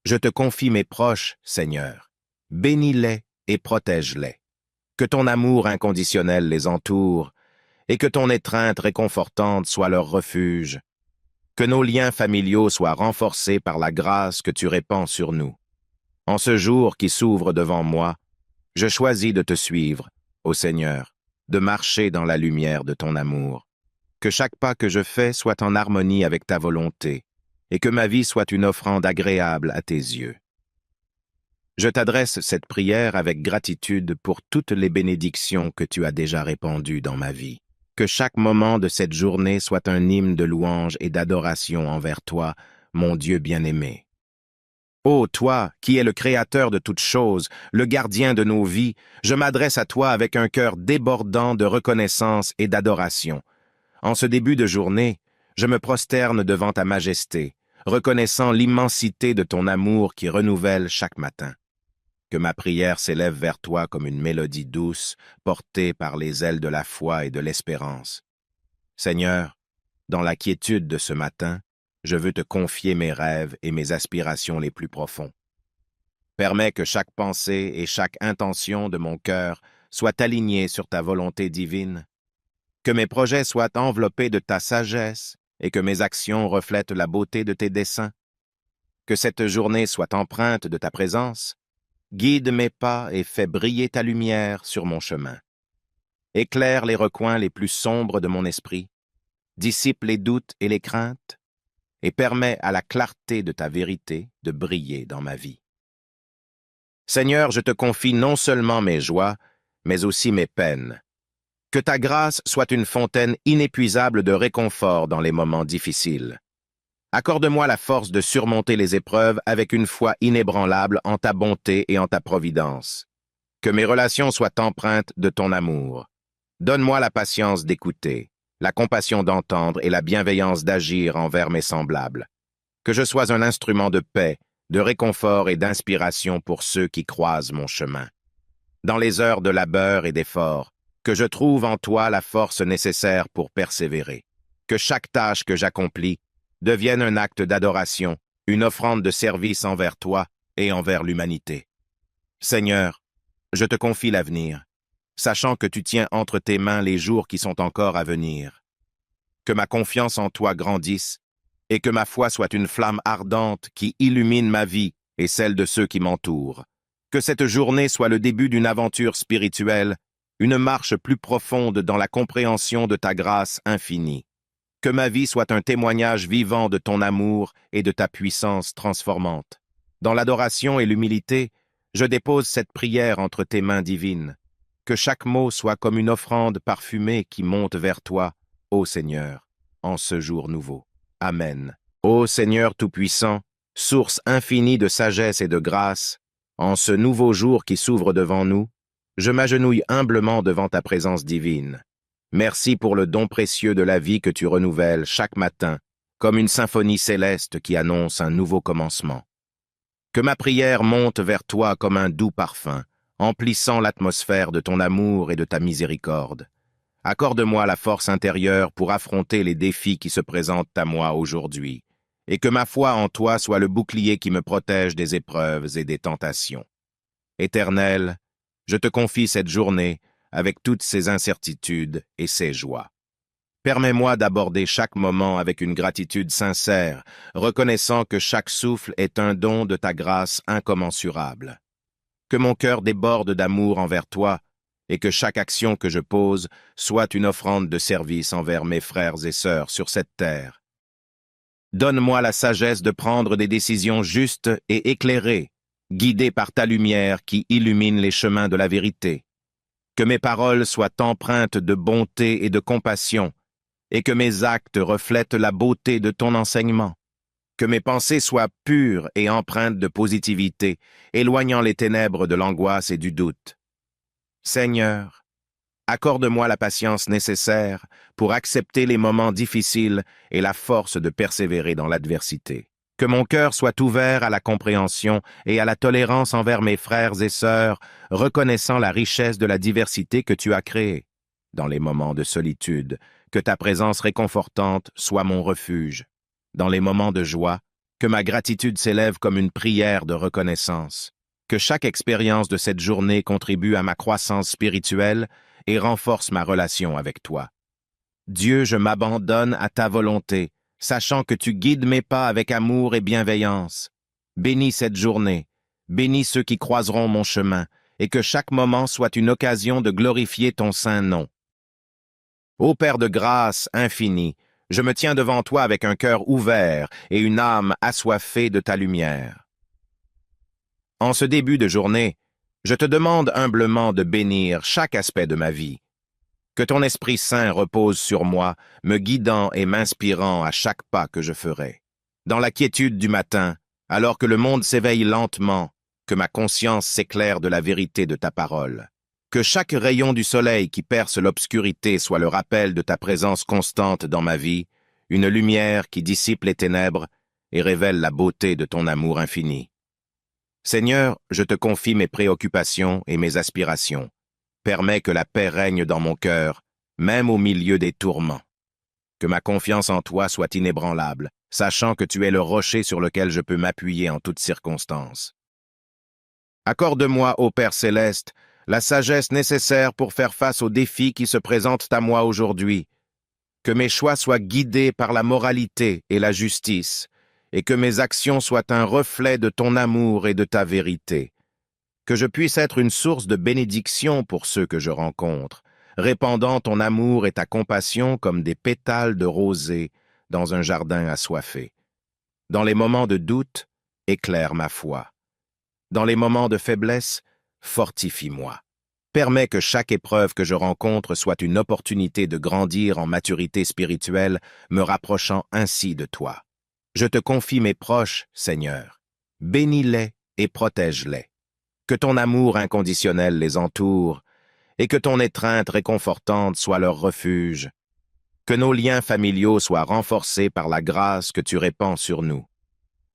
Je te confie mes proches, Seigneur. Bénis-les et protège-les. Que ton amour inconditionnel les entoure et que ton étreinte réconfortante soit leur refuge. Que nos liens familiaux soient renforcés par la grâce que tu répands sur nous. En ce jour qui s'ouvre devant moi, je choisis de te suivre, ô Seigneur, de marcher dans la lumière de ton amour. Que chaque pas que je fais soit en harmonie avec ta volonté, et que ma vie soit une offrande agréable à tes yeux. Je t'adresse cette prière avec gratitude pour toutes les bénédictions que tu as déjà répandues dans ma vie. Que chaque moment de cette journée soit un hymne de louange et d'adoration envers toi, mon Dieu bien-aimé. Ô toi, qui es le Créateur de toutes choses, le gardien de nos vies, je m'adresse à toi avec un cœur débordant de reconnaissance et d'adoration. En ce début de journée, je me prosterne devant ta majesté, reconnaissant l'immensité de ton amour qui renouvelle chaque matin. Que ma prière s'élève vers toi comme une mélodie douce, portée par les ailes de la foi et de l'espérance. Seigneur, dans la quiétude de ce matin, je veux te confier mes rêves et mes aspirations les plus profonds. Permets que chaque pensée et chaque intention de mon cœur soient alignées sur ta volonté divine, que mes projets soient enveloppés de ta sagesse et que mes actions reflètent la beauté de tes desseins, que cette journée soit empreinte de ta présence. Guide mes pas et fais briller ta lumière sur mon chemin. Éclaire les recoins les plus sombres de mon esprit, dissipe les doutes et les craintes, et permets à la clarté de ta vérité de briller dans ma vie. Seigneur, je te confie non seulement mes joies, mais aussi mes peines. Que ta grâce soit une fontaine inépuisable de réconfort dans les moments difficiles. Accorde-moi la force de surmonter les épreuves avec une foi inébranlable en ta bonté et en ta providence. Que mes relations soient empreintes de ton amour. Donne-moi la patience d'écouter, la compassion d'entendre et la bienveillance d'agir envers mes semblables. Que je sois un instrument de paix, de réconfort et d'inspiration pour ceux qui croisent mon chemin. Dans les heures de labeur et d'effort, que je trouve en toi la force nécessaire pour persévérer. Que chaque tâche que j'accomplis devienne un acte d'adoration, une offrande de service envers toi et envers l'humanité. Seigneur, je te confie l'avenir, sachant que tu tiens entre tes mains les jours qui sont encore à venir. Que ma confiance en toi grandisse et que ma foi soit une flamme ardente qui illumine ma vie et celle de ceux qui m'entourent. Que cette journée soit le début d'une aventure spirituelle, une marche plus profonde dans la compréhension de ta grâce infinie. Que ma vie soit un témoignage vivant de ton amour et de ta puissance transformante. Dans l'adoration et l'humilité, je dépose cette prière entre tes mains divines. Que chaque mot soit comme une offrande parfumée qui monte vers toi, ô Seigneur, en ce jour nouveau. Amen. Ô Seigneur Tout-Puissant, source infinie de sagesse et de grâce, en ce nouveau jour qui s'ouvre devant nous, Je m'agenouille humblement devant ta présence divine. Merci pour le don précieux de la vie que tu renouvelles chaque matin, comme une symphonie céleste qui annonce un nouveau commencement. Que ma prière monte vers toi comme un doux parfum, emplissant l'atmosphère de ton amour et de ta miséricorde. Accorde-moi la force intérieure pour affronter les défis qui se présentent à moi aujourd'hui, et que ma foi en toi soit le bouclier qui me protège des épreuves et des tentations. Éternel, je te confie cette journée avec toutes ses incertitudes et ses joies. Permets-moi d'aborder chaque moment avec une gratitude sincère, reconnaissant que chaque souffle est un don de ta grâce incommensurable. Que mon cœur déborde d'amour envers toi et que chaque action que je pose soit une offrande de service envers mes frères et sœurs sur cette terre. Donne-moi la sagesse de prendre des décisions justes et éclairées, guidées par ta lumière qui illumine les chemins de la vérité. Que mes paroles soient empreintes de bonté et de compassion, et que mes actes reflètent la beauté de ton enseignement. Que mes pensées soient pures et empreintes de positivité, éloignant les ténèbres de l'angoisse et du doute. Seigneur, accorde-moi la patience nécessaire pour accepter les moments difficiles et la force de persévérer dans l'adversité. Que mon cœur soit ouvert à la compréhension et à la tolérance envers mes frères et sœurs, reconnaissant la richesse de la diversité que tu as créée. Dans les moments de solitude, que ta présence réconfortante soit mon refuge. Dans les moments de joie, que ma gratitude s'élève comme une prière de reconnaissance. Que chaque expérience de cette journée contribue à ma croissance spirituelle et renforce ma relation avec toi. Dieu, je m'abandonne à ta volonté, sachant que tu guides mes pas avec amour et bienveillance. Bénis cette journée, bénis ceux qui croiseront mon chemin, et que chaque moment soit une occasion de glorifier ton saint nom. Ô Père de grâce infinie, je me tiens devant toi avec un cœur ouvert et une âme assoiffée de ta lumière. En ce début de journée, je te demande humblement de bénir chaque aspect de ma vie. Que ton Esprit Saint repose sur moi, me guidant et m'inspirant à chaque pas que je ferai. Dans la quiétude du matin, alors que le monde s'éveille lentement, que ma conscience s'éclaire de la vérité de ta parole. Que chaque rayon du soleil qui perce l'obscurité soit le rappel de ta présence constante dans ma vie, une lumière qui dissipe les ténèbres et révèle la beauté de ton amour infini. Seigneur, je te confie mes préoccupations et mes aspirations. Permets que la paix règne dans mon cœur, même au milieu des tourments. Que ma confiance en toi soit inébranlable, sachant que tu es le rocher sur lequel je peux m'appuyer en toutes circonstances. Accorde-moi, ô Père céleste, la sagesse nécessaire pour faire face aux défis qui se présentent à moi aujourd'hui. Que mes choix soient guidés par la moralité et la justice, et que mes actions soient un reflet de ton amour et de ta vérité. Que je puisse être une source de bénédiction pour ceux que je rencontre, répandant ton amour et ta compassion comme des pétales de rosée dans un jardin assoiffé. Dans les moments de doute, éclaire ma foi. Dans les moments de faiblesse, fortifie-moi. Permets que chaque épreuve que je rencontre soit une opportunité de grandir en maturité spirituelle, me rapprochant ainsi de toi. Je te confie mes proches, Seigneur. Bénis-les et protège-les. Que ton amour inconditionnel les entoure et que ton étreinte réconfortante soit leur refuge. Que nos liens familiaux soient renforcés par la grâce que tu répands sur nous.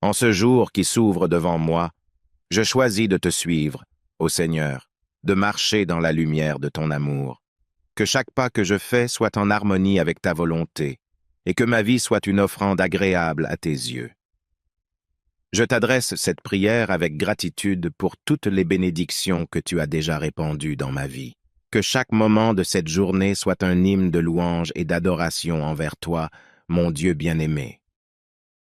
En ce jour qui s'ouvre devant moi, je choisis de te suivre, ô Seigneur, de marcher dans la lumière de ton amour. Que chaque pas que je fais soit en harmonie avec ta volonté, et que ma vie soit une offrande agréable à tes yeux. Je t'adresse cette prière avec gratitude pour toutes les bénédictions que tu as déjà répandues dans ma vie. Que chaque moment de cette journée soit un hymne de louange et d'adoration envers toi, mon Dieu bien-aimé.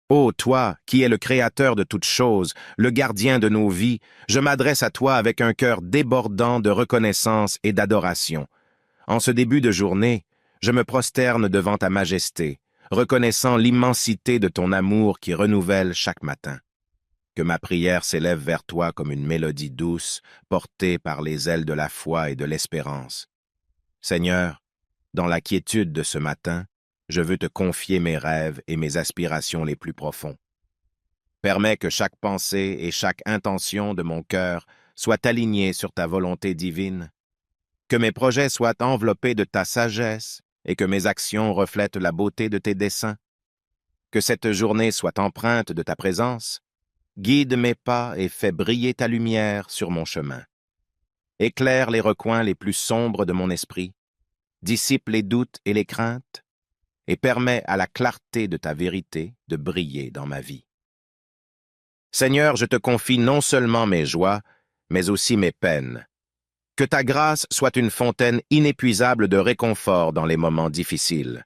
Ô toi, qui es le Créateur de toutes choses, le gardien de nos vies, je m'adresse à toi avec un cœur débordant de reconnaissance et d'adoration. En ce début de journée, je me prosterne devant ta majesté, reconnaissant l'immensité de ton amour qui renouvelle chaque matin. Que ma prière s'élève vers toi comme une mélodie douce, portée par les ailes de la foi et de l'espérance. Seigneur, dans la quiétude de ce matin, je veux te confier mes rêves et mes aspirations les plus profonds. Permets que chaque pensée et chaque intention de mon cœur soient alignées sur ta volonté divine, Que mes projets soient enveloppés de ta sagesse et que mes actions reflètent la beauté de tes desseins. Que cette journée soit empreinte de ta présence. Guide mes pas et fais briller ta lumière sur mon chemin. Éclaire les recoins les plus sombres de mon esprit. Dissipe les doutes et les craintes et permets à la clarté de ta vérité de briller dans ma vie. Seigneur, je te confie non seulement mes joies, mais aussi mes peines. Que ta grâce soit une fontaine inépuisable de réconfort dans les moments difficiles.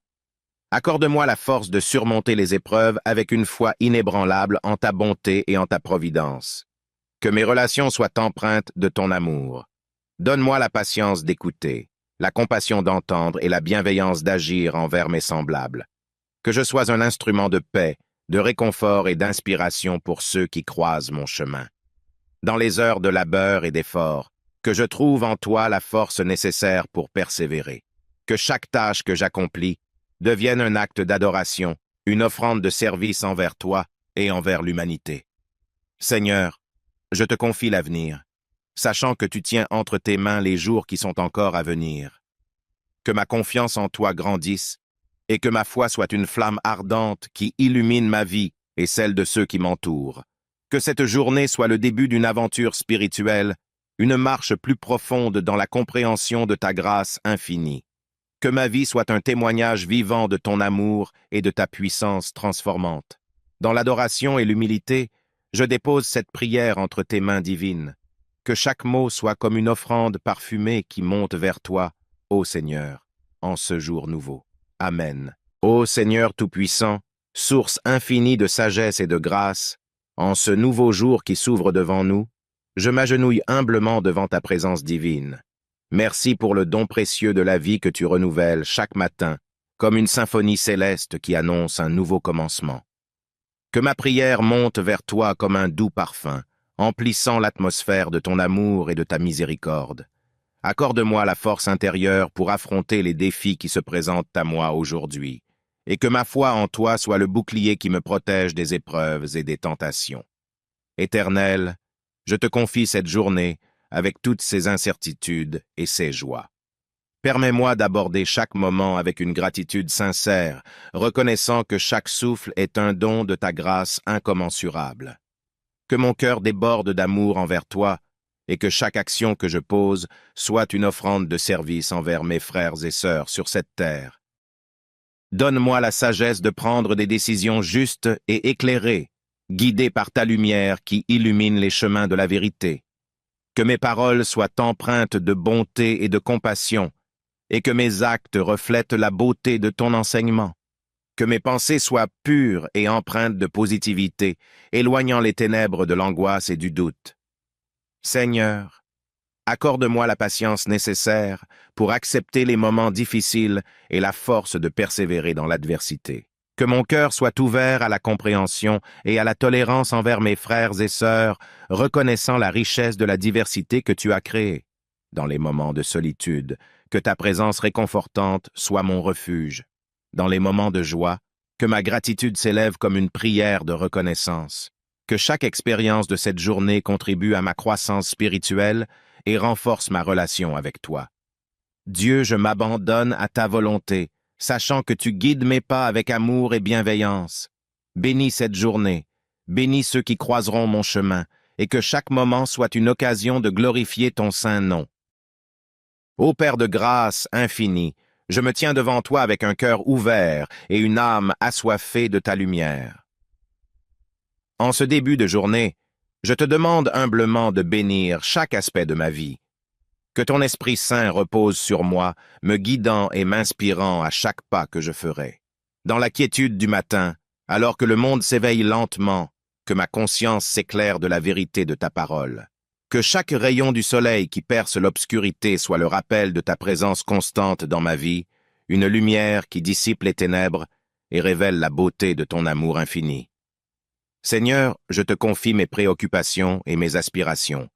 Accorde-moi la force de surmonter les épreuves avec une foi inébranlable en ta bonté et en ta providence. Que mes relations soient empreintes de ton amour. Donne-moi la patience d'écouter, la compassion d'entendre et la bienveillance d'agir envers mes semblables. Que je sois un instrument de paix, de réconfort et d'inspiration pour ceux qui croisent mon chemin. Dans les heures de labeur et d'effort, que je trouve en toi la force nécessaire pour persévérer. Que chaque tâche que j'accomplis devienne un acte d'adoration, une offrande de service envers toi et envers l'humanité. Seigneur, je te confie l'avenir, sachant que tu tiens entre tes mains les jours qui sont encore à venir. Que ma confiance en toi grandisse et que ma foi soit une flamme ardente qui illumine ma vie et celle de ceux qui m'entourent. Que cette journée soit le début d'une aventure spirituelle, une marche plus profonde dans la compréhension de ta grâce infinie. Que ma vie soit un témoignage vivant de ton amour et de ta puissance transformante. Dans l'adoration et l'humilité, je dépose cette prière entre tes mains divines. Que chaque mot soit comme une offrande parfumée qui monte vers toi, ô Seigneur, en ce jour nouveau. Amen. Ô Seigneur Tout-Puissant, source infinie de sagesse et de grâce, en ce nouveau jour qui s'ouvre devant nous, je m'agenouille humblement devant ta présence divine. Merci pour le don précieux de la vie que tu renouvelles chaque matin, comme une symphonie céleste qui annonce un nouveau commencement. Que ma prière monte vers toi comme un doux parfum, emplissant l'atmosphère de ton amour et de ta miséricorde. Accorde-moi la force intérieure pour affronter les défis qui se présentent à moi aujourd'hui, et que ma foi en toi soit le bouclier qui me protège des épreuves et des tentations. Éternel, je te confie cette journée avec toutes ses incertitudes et ses joies. Permets-moi d'aborder chaque moment avec une gratitude sincère, reconnaissant que chaque souffle est un don de ta grâce incommensurable. Que mon cœur déborde d'amour envers toi et que chaque action que je pose soit une offrande de service envers mes frères et sœurs sur cette terre. Donne-moi la sagesse de prendre des décisions justes et éclairées, guidées par ta lumière qui illumine les chemins de la vérité. Que mes paroles soient empreintes de bonté et de compassion, et que mes actes reflètent la beauté de ton enseignement. Que mes pensées soient pures et empreintes de positivité, éloignant les ténèbres de l'angoisse et du doute. Seigneur, accorde-moi la patience nécessaire pour accepter les moments difficiles et la force de persévérer dans l'adversité. Que mon cœur soit ouvert à la compréhension et à la tolérance envers mes frères et sœurs, reconnaissant la richesse de la diversité que tu as créée. Dans les moments de solitude, que ta présence réconfortante soit mon refuge. Dans les moments de joie, que ma gratitude s'élève comme une prière de reconnaissance. Que chaque expérience de cette journée contribue à ma croissance spirituelle et renforce ma relation avec toi. Dieu, je m'abandonne à ta volonté, sachant que tu guides mes pas avec amour et bienveillance. Bénis cette journée, bénis ceux qui croiseront mon chemin, et que chaque moment soit une occasion de glorifier ton saint nom. Ô Père de grâce infinie, je me tiens devant toi avec un cœur ouvert et une âme assoiffée de ta lumière. En ce début de journée, je te demande humblement de bénir chaque aspect de ma vie. Que ton Esprit Saint repose sur moi, me guidant et m'inspirant à chaque pas que je ferai. Dans la quiétude du matin, alors que le monde s'éveille lentement, que ma conscience s'éclaire de la vérité de ta parole. Que chaque rayon du soleil qui perce l'obscurité soit le rappel de ta présence constante dans ma vie, une lumière qui dissipe les ténèbres et révèle la beauté de ton amour infini. Seigneur, je te confie mes préoccupations et mes aspirations.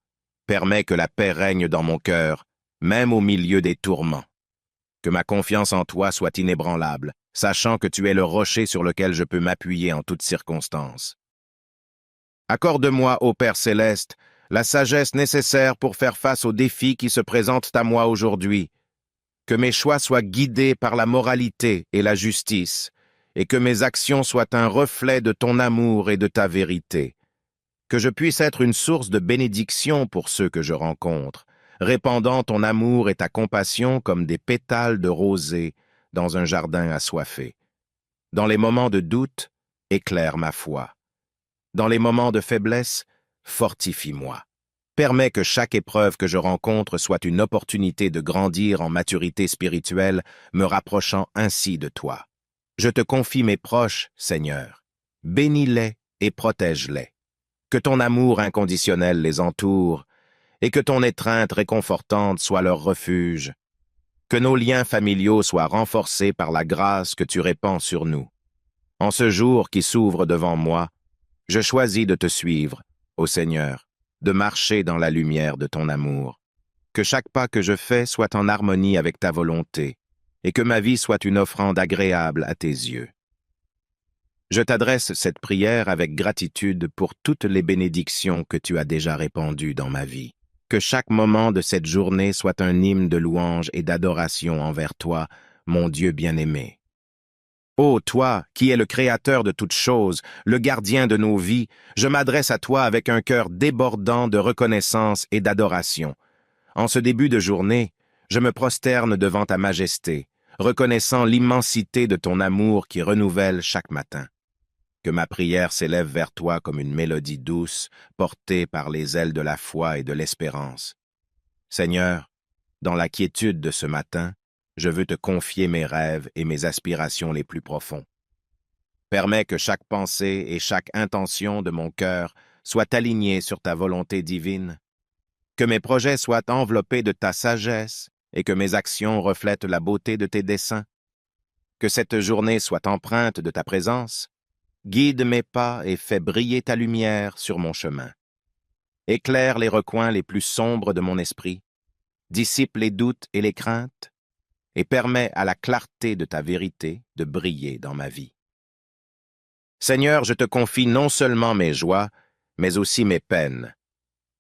Permets que la paix règne dans mon cœur, même au milieu des tourments. Que ma confiance en toi soit inébranlable, sachant que tu es le rocher sur lequel je peux m'appuyer en toutes circonstances. Accorde-moi, ô Père céleste, la sagesse nécessaire pour faire face aux défis qui se présentent à moi aujourd'hui. Que mes choix soient guidés par la moralité et la justice, et que mes actions soient un reflet de ton amour et de ta vérité. Que je puisse être une source de bénédiction pour ceux que je rencontre, répandant ton amour et ta compassion comme des pétales de rosée dans un jardin assoiffé. Dans les moments de doute, éclaire ma foi. Dans les moments de faiblesse, fortifie-moi. Permets que chaque épreuve que je rencontre soit une opportunité de grandir en maturité spirituelle, me rapprochant ainsi de toi. Je te confie mes proches, Seigneur. Bénis-les et protège-les. Que ton amour inconditionnel les entoure et que ton étreinte réconfortante soit leur refuge. Que nos liens familiaux soient renforcés par la grâce que tu répands sur nous. En ce jour qui s'ouvre devant moi, je choisis de te suivre, ô Seigneur, de marcher dans la lumière de ton amour. Que chaque pas que je fais soit en harmonie avec ta volonté et que ma vie soit une offrande agréable à tes yeux. Je t'adresse cette prière avec gratitude pour toutes les bénédictions que tu as déjà répandues dans ma vie. Que chaque moment de cette journée soit un hymne de louange et d'adoration envers toi, mon Dieu bien-aimé. Ô toi, qui es le Créateur de toutes choses, le gardien de nos vies, je m'adresse à toi avec un cœur débordant de reconnaissance et d'adoration. En ce début de journée, je me prosterne devant ta majesté, reconnaissant l'immensité de ton amour qui renouvelle chaque matin. Que ma prière s'élève vers toi comme une mélodie douce, portée par les ailes de la foi et de l'espérance. Seigneur, dans la quiétude de ce matin, je veux te confier mes rêves et mes aspirations les plus profonds. Permets que chaque pensée et chaque intention de mon cœur soient alignées sur ta volonté divine, que mes projets soient enveloppés de ta sagesse et que mes actions reflètent la beauté de tes desseins, que cette journée soit empreinte de ta présence. Guide mes pas et fais briller ta lumière sur mon chemin. Éclaire les recoins les plus sombres de mon esprit, dissipe les doutes et les craintes, et permets à la clarté de ta vérité de briller dans ma vie. Seigneur, je te confie non seulement mes joies, mais aussi mes peines.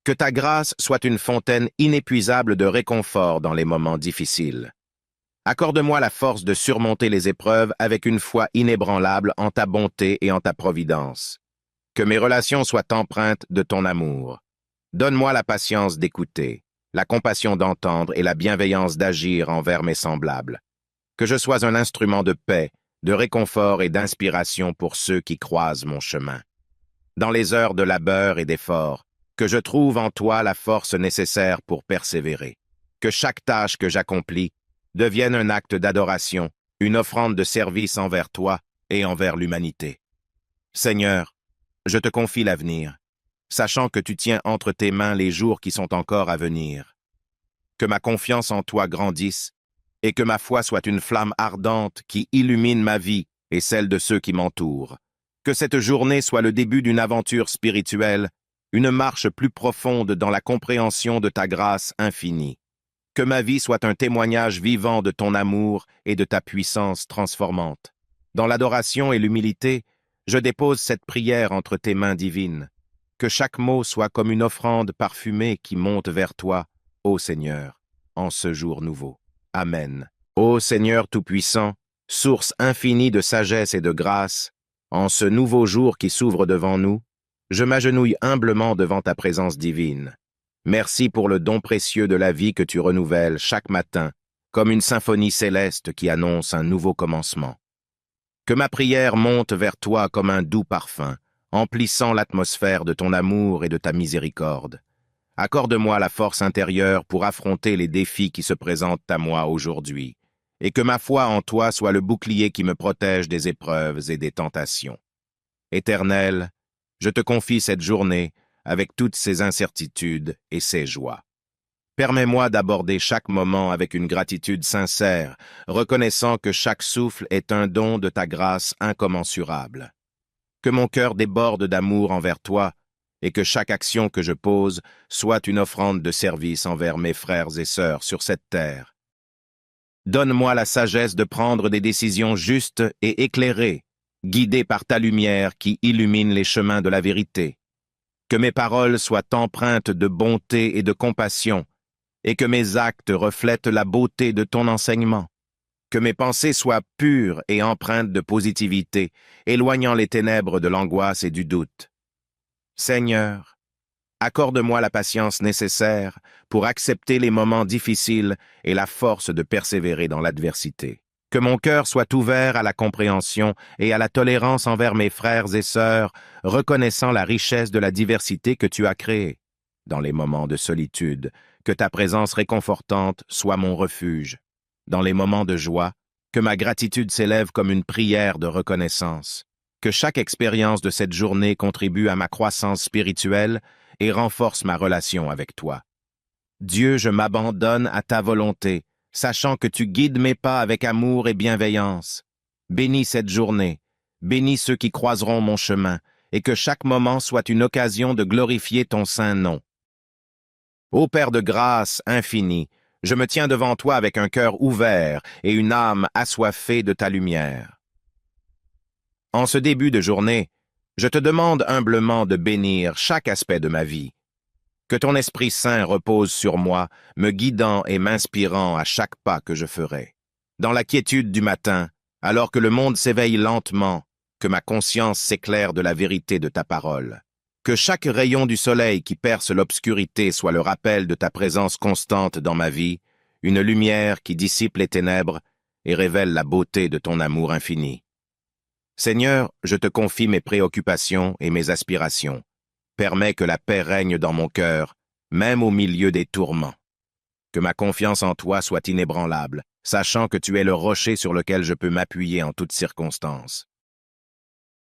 Que ta grâce soit une fontaine inépuisable de réconfort dans les moments difficiles. Accorde-moi la force de surmonter les épreuves avec une foi inébranlable en ta bonté et en ta providence. Que mes relations soient empreintes de ton amour. Donne-moi la patience d'écouter, la compassion d'entendre et la bienveillance d'agir envers mes semblables. Que je sois un instrument de paix, de réconfort et d'inspiration pour ceux qui croisent mon chemin. Dans les heures de labeur et d'effort, que je trouve en toi la force nécessaire pour persévérer. Que chaque tâche que j'accomplis devienne un acte d'adoration, une offrande de service envers toi et envers l'humanité. Seigneur, je te confie l'avenir, sachant que tu tiens entre tes mains les jours qui sont encore à venir. Que ma confiance en toi grandisse et que ma foi soit une flamme ardente qui illumine ma vie et celle de ceux qui m'entourent. Que cette journée soit le début d'une aventure spirituelle, une marche plus profonde dans la compréhension de ta grâce infinie. Que ma vie soit un témoignage vivant de ton amour et de ta puissance transformante. Dans l'adoration et l'humilité, je dépose cette prière entre tes mains divines. Que chaque mot soit comme une offrande parfumée qui monte vers toi, ô Seigneur, en ce jour nouveau. Amen. Ô Seigneur Tout-Puissant, source infinie de sagesse et de grâce, en ce nouveau jour qui s'ouvre devant nous, je m'agenouille humblement devant ta présence divine. Merci pour le don précieux de la vie que tu renouvelles chaque matin, comme une symphonie céleste qui annonce un nouveau commencement. Que ma prière monte vers toi comme un doux parfum, emplissant l'atmosphère de ton amour et de ta miséricorde. Accorde-moi la force intérieure pour affronter les défis qui se présentent à moi aujourd'hui, et que ma foi en toi soit le bouclier qui me protège des épreuves et des tentations. Éternel, je te confie cette journée avec toutes ses incertitudes et ses joies. Permets-moi d'aborder chaque moment avec une gratitude sincère, reconnaissant que chaque souffle est un don de ta grâce incommensurable. Que mon cœur déborde d'amour envers toi et que chaque action que je pose soit une offrande de service envers mes frères et sœurs sur cette terre. Donne-moi la sagesse de prendre des décisions justes et éclairées, guidées par ta lumière qui illumine les chemins de la vérité. Que mes paroles soient empreintes de bonté et de compassion, et que mes actes reflètent la beauté de ton enseignement. Que mes pensées soient pures et empreintes de positivité, éloignant les ténèbres de l'angoisse et du doute. Seigneur, accorde-moi la patience nécessaire pour accepter les moments difficiles et la force de persévérer dans l'adversité. Que mon cœur soit ouvert à la compréhension et à la tolérance envers mes frères et sœurs, reconnaissant la richesse de la diversité que tu as créée. Dans les moments de solitude, que ta présence réconfortante soit mon refuge. Dans les moments de joie, que ma gratitude s'élève comme une prière de reconnaissance. Que chaque expérience de cette journée contribue à ma croissance spirituelle et renforce ma relation avec toi. Dieu, je m'abandonne à ta volonté, sachant que tu guides mes pas avec amour et bienveillance. Bénis cette journée, bénis ceux qui croiseront mon chemin, et que chaque moment soit une occasion de glorifier ton saint nom. Ô Père de grâce infinie, je me tiens devant toi avec un cœur ouvert et une âme assoiffée de ta lumière. En ce début de journée, je te demande humblement de bénir chaque aspect de ma vie. Que ton Esprit Saint repose sur moi, me guidant et m'inspirant à chaque pas que je ferai. Dans la quiétude du matin, alors que le monde s'éveille lentement, que ma conscience s'éclaire de la vérité de ta parole. Que chaque rayon du soleil qui perce l'obscurité soit le rappel de ta présence constante dans ma vie, une lumière qui dissipe les ténèbres et révèle la beauté de ton amour infini. Seigneur, je te confie mes préoccupations et mes aspirations. Permets que la paix règne dans mon cœur, même au milieu des tourments. Que ma confiance en toi soit inébranlable, sachant que tu es le rocher sur lequel je peux m'appuyer en toutes circonstances.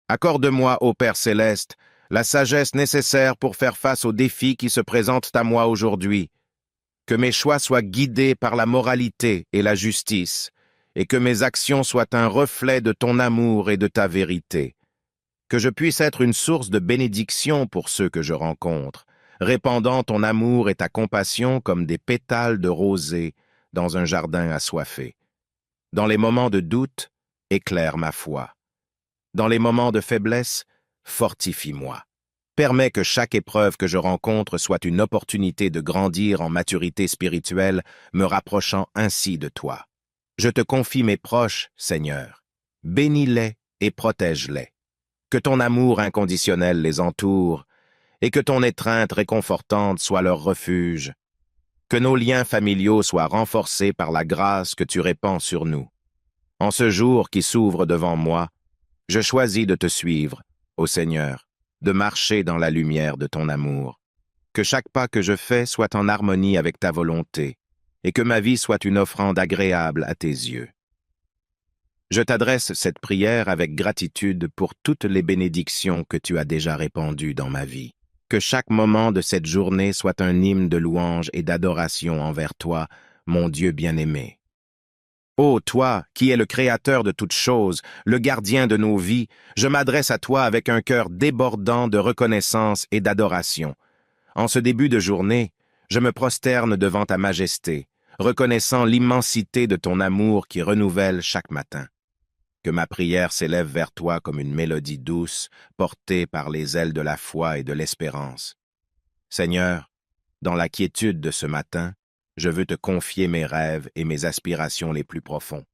Accorde-moi, ô Père céleste, la sagesse nécessaire pour faire face aux défis qui se présentent à moi aujourd'hui. Que mes choix soient guidés par la moralité et la justice, et que mes actions soient un reflet de ton amour et de ta vérité. Que je puisse être une source de bénédiction pour ceux que je rencontre, répandant ton amour et ta compassion comme des pétales de rosée dans un jardin assoiffé. Dans les moments de doute, éclaire ma foi. Dans les moments de faiblesse, fortifie-moi. Permets que chaque épreuve que je rencontre soit une opportunité de grandir en maturité spirituelle, me rapprochant ainsi de toi. Je te confie mes proches, Seigneur. Bénis-les et protège-les. Que ton amour inconditionnel les entoure, et que ton étreinte réconfortante soit leur refuge. Que nos liens familiaux soient renforcés par la grâce que tu répands sur nous. En ce jour qui s'ouvre devant moi, je choisis de te suivre, ô Seigneur, de marcher dans la lumière de ton amour. Que chaque pas que je fais soit en harmonie avec ta volonté, et que ma vie soit une offrande agréable à tes yeux. Je t'adresse cette prière avec gratitude pour toutes les bénédictions que tu as déjà répandues dans ma vie. Que chaque moment de cette journée soit un hymne de louange et d'adoration envers toi, mon Dieu bien-aimé. Ô toi, qui es le Créateur de toutes choses, le gardien de nos vies, je m'adresse à toi avec un cœur débordant de reconnaissance et d'adoration. En ce début de journée, je me prosterne devant ta majesté, reconnaissant l'immensité de ton amour qui renouvelle chaque matin. Que ma prière s'élève vers toi comme une mélodie douce, portée par les ailes de la foi et de l'espérance. Seigneur, dans la quiétude de ce matin, je veux te confier mes rêves et mes aspirations les plus profonds.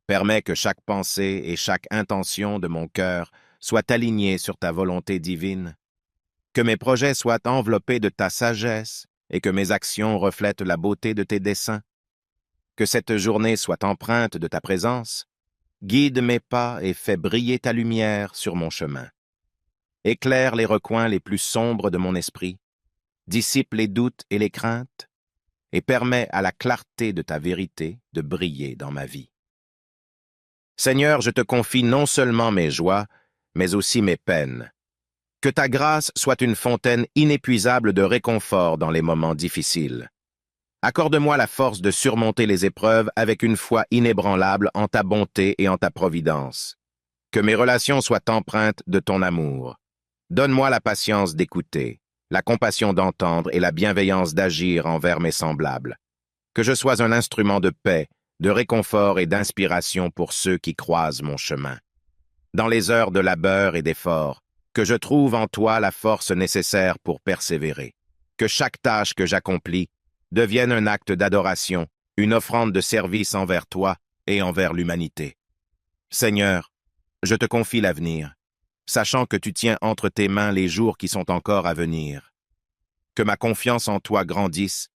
Permets que chaque pensée et chaque intention de mon cœur soient alignées sur ta volonté divine. Que mes projets soient enveloppés de ta sagesse et que mes actions reflètent la beauté de tes desseins. Que cette journée soit empreinte de ta présence. Guide mes pas et fais briller ta lumière sur mon chemin. Éclaire les recoins les plus sombres de mon esprit, dissipe les doutes et les craintes, et permets à la clarté de ta vérité de briller dans ma vie. Seigneur, je te confie non seulement mes joies, mais aussi mes peines. Que ta grâce soit une fontaine inépuisable de réconfort dans les moments difficiles. Accorde-moi la force de surmonter les épreuves avec une foi inébranlable en ta bonté et en ta providence. Que mes relations soient empreintes de ton amour. Donne-moi la patience d'écouter, la compassion d'entendre et la bienveillance d'agir envers mes semblables. Que je sois un instrument de paix, de réconfort et d'inspiration pour ceux qui croisent mon chemin. Dans les heures de labeur et d'effort, que je trouve en toi la force nécessaire pour persévérer. Que chaque tâche que j'accomplis devienne un acte d'adoration, une offrande de service envers toi et envers l'humanité. Seigneur, je te confie l'avenir, sachant que tu tiens entre tes mains les jours qui sont encore à venir. Que ma confiance en toi grandisse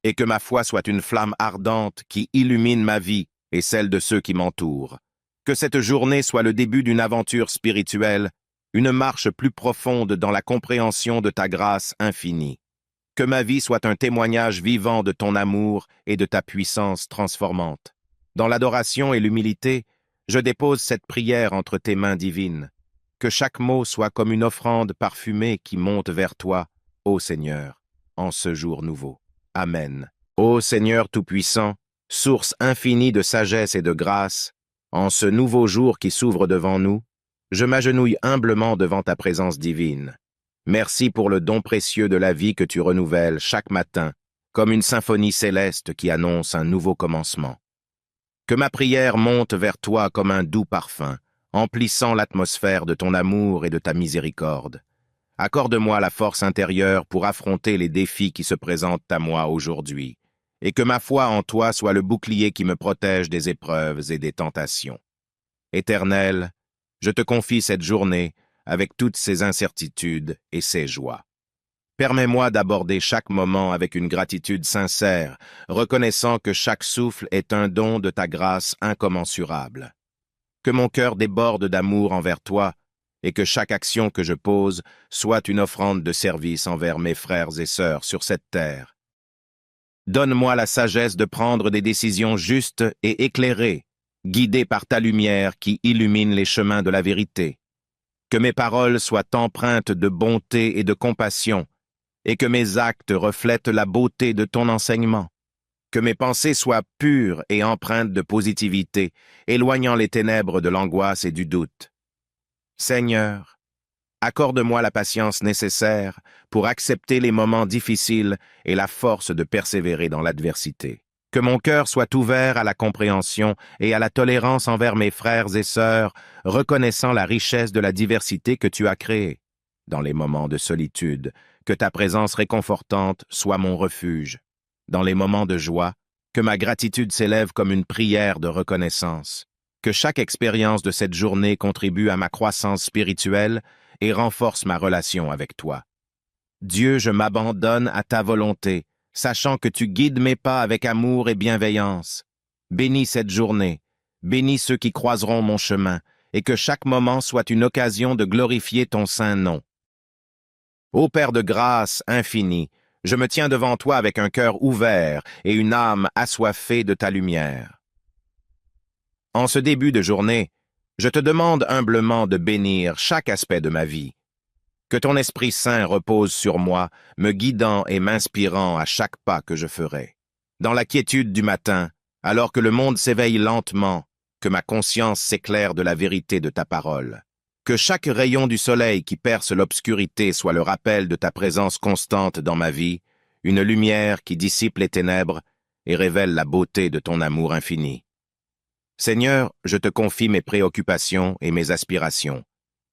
et que ma foi soit une flamme ardente qui illumine ma vie et celle de ceux qui m'entourent. Que cette journée soit le début d'une aventure spirituelle, une marche plus profonde dans la compréhension de ta grâce infinie. Que ma vie soit un témoignage vivant de ton amour et de ta puissance transformante. Dans l'adoration et l'humilité, je dépose cette prière entre tes mains divines. Que chaque mot soit comme une offrande parfumée qui monte vers toi, ô Seigneur, en ce jour nouveau. Amen. Ô Seigneur Tout-Puissant, source infinie de sagesse et de grâce, en ce nouveau jour qui s'ouvre devant nous, je m'agenouille humblement devant ta présence divine. Merci pour le don précieux de la vie que tu renouvelles chaque matin, comme une symphonie céleste qui annonce un nouveau commencement. Que ma prière monte vers toi comme un doux parfum, emplissant l'atmosphère de ton amour et de ta miséricorde. Accorde-moi la force intérieure pour affronter les défis qui se présentent à moi aujourd'hui, et que ma foi en toi soit le bouclier qui me protège des épreuves et des tentations. Éternel, je te confie cette journée avec toutes ses incertitudes et ses joies. Permets-moi d'aborder chaque moment avec une gratitude sincère, reconnaissant que chaque souffle est un don de ta grâce incommensurable. Que mon cœur déborde d'amour envers toi et que chaque action que je pose soit une offrande de service envers mes frères et sœurs sur cette terre. Donne-moi la sagesse de prendre des décisions justes et éclairées, guidées par ta lumière qui illumine les chemins de la vérité. Que mes paroles soient empreintes de bonté et de compassion, et que mes actes reflètent la beauté de ton enseignement. Que mes pensées soient pures et empreintes de positivité, éloignant les ténèbres de l'angoisse et du doute. Seigneur, accorde-moi la patience nécessaire pour accepter les moments difficiles et la force de persévérer dans l'adversité. Que mon cœur soit ouvert à la compréhension et à la tolérance envers mes frères et sœurs, reconnaissant la richesse de la diversité que tu as créée. Dans les moments de solitude, que ta présence réconfortante soit mon refuge. Dans les moments de joie, que ma gratitude s'élève comme une prière de reconnaissance. Que chaque expérience de cette journée contribue à ma croissance spirituelle et renforce ma relation avec toi. Dieu, je m'abandonne à ta volonté, sachant que tu guides mes pas avec amour et bienveillance. Bénis cette journée, bénis ceux qui croiseront mon chemin, et que chaque moment soit une occasion de glorifier ton saint nom. Ô Père de grâce infinie, je me tiens devant toi avec un cœur ouvert et une âme assoiffée de ta lumière. En ce début de journée, je te demande humblement de bénir chaque aspect de ma vie. Que ton Esprit Saint repose sur moi, me guidant et m'inspirant à chaque pas que je ferai. Dans la quiétude du matin, alors que le monde s'éveille lentement, que ma conscience s'éclaire de la vérité de ta parole. Que chaque rayon du soleil qui perce l'obscurité soit le rappel de ta présence constante dans ma vie, une lumière qui dissipe les ténèbres et révèle la beauté de ton amour infini. Seigneur, je te confie mes préoccupations et mes aspirations.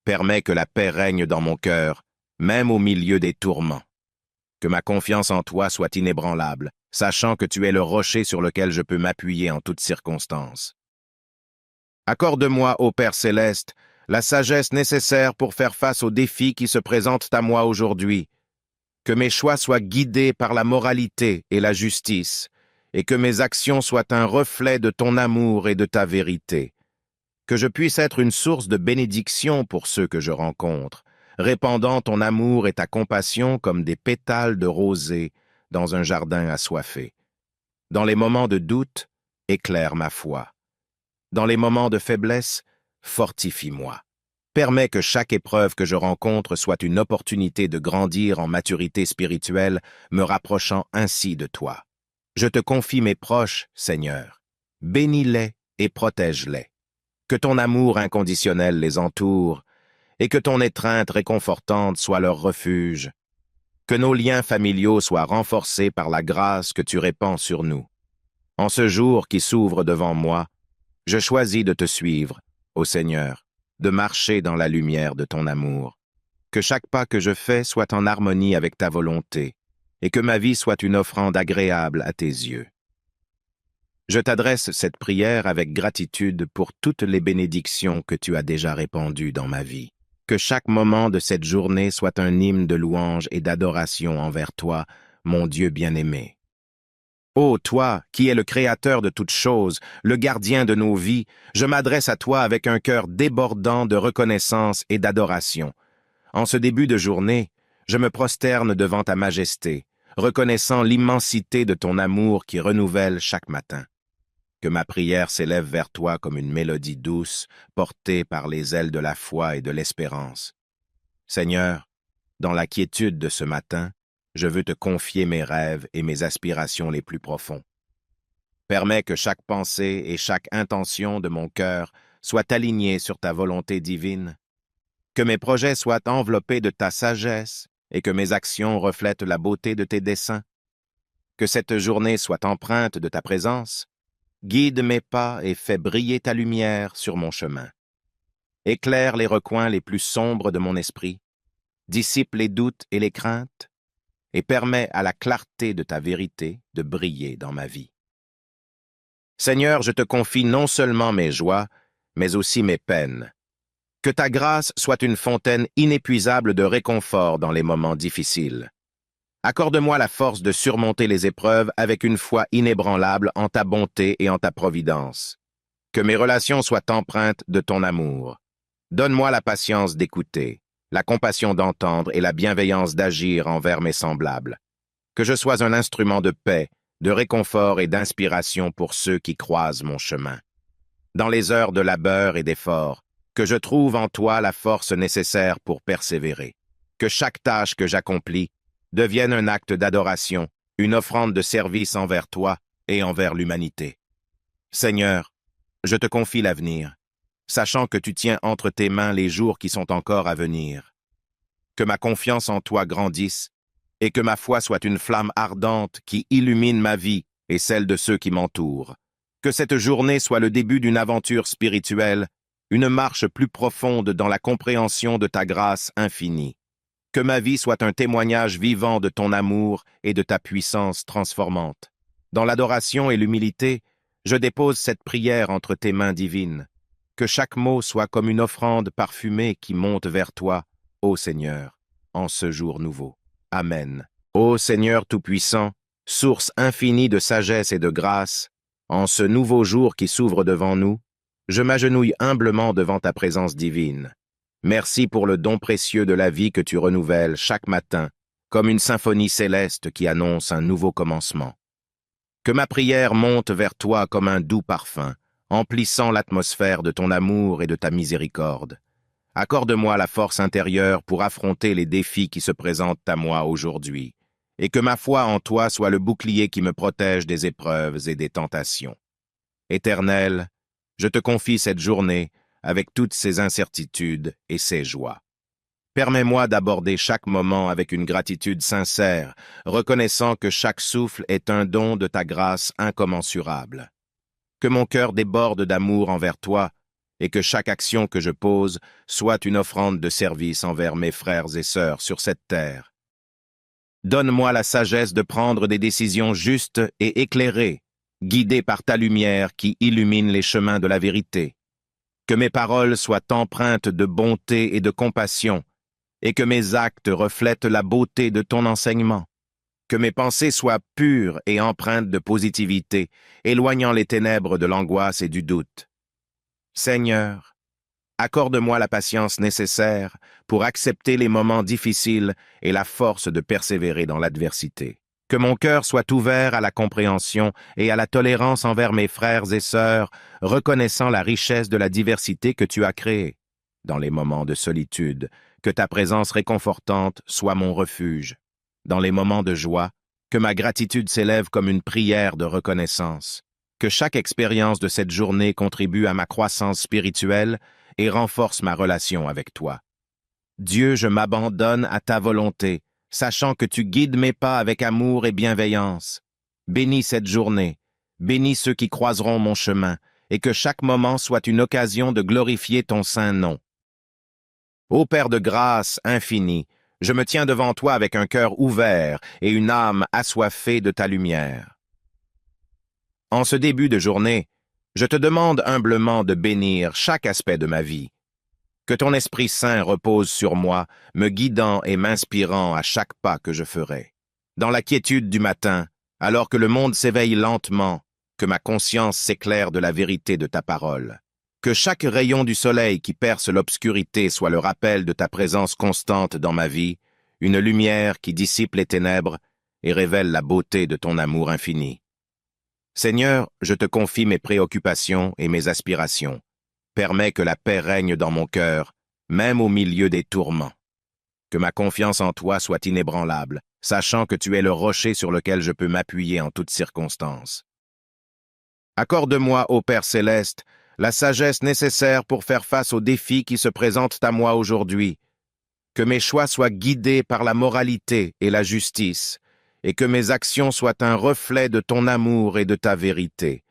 Permets que la paix règne dans mon cœur, même au milieu des tourments. Que ma confiance en toi soit inébranlable, sachant que tu es le rocher sur lequel je peux m'appuyer en toutes circonstances. Accorde-moi, ô Père céleste, la sagesse nécessaire pour faire face aux défis qui se présentent à moi aujourd'hui. Que mes choix soient guidés par la moralité et la justice, et que mes actions soient un reflet de ton amour et de ta vérité. Que je puisse être une source de bénédiction pour ceux que je rencontre, répandant ton amour et ta compassion comme des pétales de rosée dans un jardin assoiffé. Dans les moments de doute, éclaire ma foi. Dans les moments de faiblesse, fortifie-moi. Permets que chaque épreuve que je rencontre soit une opportunité de grandir en maturité spirituelle, me rapprochant ainsi de toi. Je te confie mes proches, Seigneur. Bénis-les et protège-les. Que ton amour inconditionnel les entoure et que ton étreinte réconfortante soit leur refuge. Que nos liens familiaux soient renforcés par la grâce que tu répands sur nous. En ce jour qui s'ouvre devant moi, je choisis de te suivre, ô Seigneur, de marcher dans la lumière de ton amour. Que chaque pas que je fais soit en harmonie avec ta volonté, et que ma vie soit une offrande agréable à tes yeux. Je t'adresse cette prière avec gratitude pour toutes les bénédictions que tu as déjà répandues dans ma vie. Que chaque moment de cette journée soit un hymne de louange et d'adoration envers toi, mon Dieu bien-aimé. Ô toi, qui es le Créateur de toutes choses, le gardien de nos vies, je m'adresse à toi avec un cœur débordant de reconnaissance et d'adoration. En ce début de journée, je me prosterne devant ta majesté, reconnaissant l'immensité de ton amour qui renouvelle chaque matin. Que ma prière s'élève vers toi comme une mélodie douce, portée par les ailes de la foi et de l'espérance. Seigneur, dans la quiétude de ce matin, je veux te confier mes rêves et mes aspirations les plus profonds. Permets que chaque pensée et chaque intention de mon cœur soient alignées sur ta volonté divine, que mes projets soient enveloppés de ta sagesse et que mes actions reflètent la beauté de tes desseins, que cette journée soit empreinte de ta présence. Guide mes pas et fais briller ta lumière sur mon chemin. Éclaire les recoins les plus sombres de mon esprit, dissipe les doutes et les craintes, et permets à la clarté de ta vérité de briller dans ma vie. Seigneur, je te confie non seulement mes joies, mais aussi mes peines. Que ta grâce soit une fontaine inépuisable de réconfort dans les moments difficiles. Accorde-moi la force de surmonter les épreuves avec une foi inébranlable en ta bonté et en ta providence. Que mes relations soient empreintes de ton amour. Donne-moi la patience d'écouter, la compassion d'entendre et la bienveillance d'agir envers mes semblables. Que je sois un instrument de paix, de réconfort et d'inspiration pour ceux qui croisent mon chemin. Dans les heures de labeur et d'effort, que je trouve en toi la force nécessaire pour persévérer. Que chaque tâche que j'accomplis devienne un acte d'adoration, une offrande de service envers toi et envers l'humanité. Seigneur, je te confie l'avenir, sachant que tu tiens entre tes mains les jours qui sont encore à venir. Que ma confiance en toi grandisse et que ma foi soit une flamme ardente qui illumine ma vie et celle de ceux qui m'entourent. Que cette journée soit le début d'une aventure spirituelle, une marche plus profonde dans la compréhension de ta grâce infinie. Que ma vie soit un témoignage vivant de ton amour et de ta puissance transformante. Dans l'adoration et l'humilité, je dépose cette prière entre tes mains divines. Que chaque mot soit comme une offrande parfumée qui monte vers toi, ô Seigneur, en ce jour nouveau. Amen. Ô Seigneur Tout-Puissant, source infinie de sagesse et de grâce, en ce nouveau jour qui s'ouvre devant nous, je m'agenouille humblement devant ta présence divine. Merci pour le don précieux de la vie que tu renouvelles chaque matin, comme une symphonie céleste qui annonce un nouveau commencement. Que ma prière monte vers toi comme un doux parfum, emplissant l'atmosphère de ton amour et de ta miséricorde. Accorde-moi la force intérieure pour affronter les défis qui se présentent à moi aujourd'hui, et que ma foi en toi soit le bouclier qui me protège des épreuves et des tentations. Éternel, je te confie cette journée avec toutes ses incertitudes et ses joies. Permets-moi d'aborder chaque moment avec une gratitude sincère, reconnaissant que chaque souffle est un don de ta grâce incommensurable. Que mon cœur déborde d'amour envers toi et que chaque action que je pose soit une offrande de service envers mes frères et sœurs sur cette terre. Donne-moi la sagesse de prendre des décisions justes et éclairées, guidées par ta lumière qui illumine les chemins de la vérité. Que mes paroles soient empreintes de bonté et de compassion, et que mes actes reflètent la beauté de ton enseignement. Que mes pensées soient pures et empreintes de positivité, éloignant les ténèbres de l'angoisse et du doute. Seigneur, accorde-moi la patience nécessaire pour accepter les moments difficiles et la force de persévérer dans l'adversité. Que mon cœur soit ouvert à la compréhension et à la tolérance envers mes frères et sœurs, reconnaissant la richesse de la diversité que tu as créée. Dans les moments de solitude, que ta présence réconfortante soit mon refuge. Dans les moments de joie, que ma gratitude s'élève comme une prière de reconnaissance. Que chaque expérience de cette journée contribue à ma croissance spirituelle et renforce ma relation avec toi. Dieu, je m'abandonne à ta volonté, sachant que tu guides mes pas avec amour et bienveillance. Bénis cette journée, bénis ceux qui croiseront mon chemin, et que chaque moment soit une occasion de glorifier ton saint nom. Ô Père de grâce infinie, je me tiens devant toi avec un cœur ouvert et une âme assoiffée de ta lumière. En ce début de journée, je te demande humblement de bénir chaque aspect de ma vie. Que ton Esprit Saint repose sur moi, me guidant et m'inspirant à chaque pas que je ferai. Dans la quiétude du matin, alors que le monde s'éveille lentement, que ma conscience s'éclaire de la vérité de ta parole. Que chaque rayon du soleil qui perce l'obscurité soit le rappel de ta présence constante dans ma vie, une lumière qui dissipe les ténèbres et révèle la beauté de ton amour infini. Seigneur, je te confie mes préoccupations et mes aspirations. Permets que la paix règne dans mon cœur, même au milieu des tourments. Que ma confiance en toi soit inébranlable, sachant que tu es le rocher sur lequel je peux m'appuyer en toutes circonstances. Accorde-moi, ô Père céleste, la sagesse nécessaire pour faire face aux défis qui se présentent à moi aujourd'hui. Que mes choix soient guidés par la moralité et la justice, et que mes actions soient un reflet de ton amour et de ta vérité.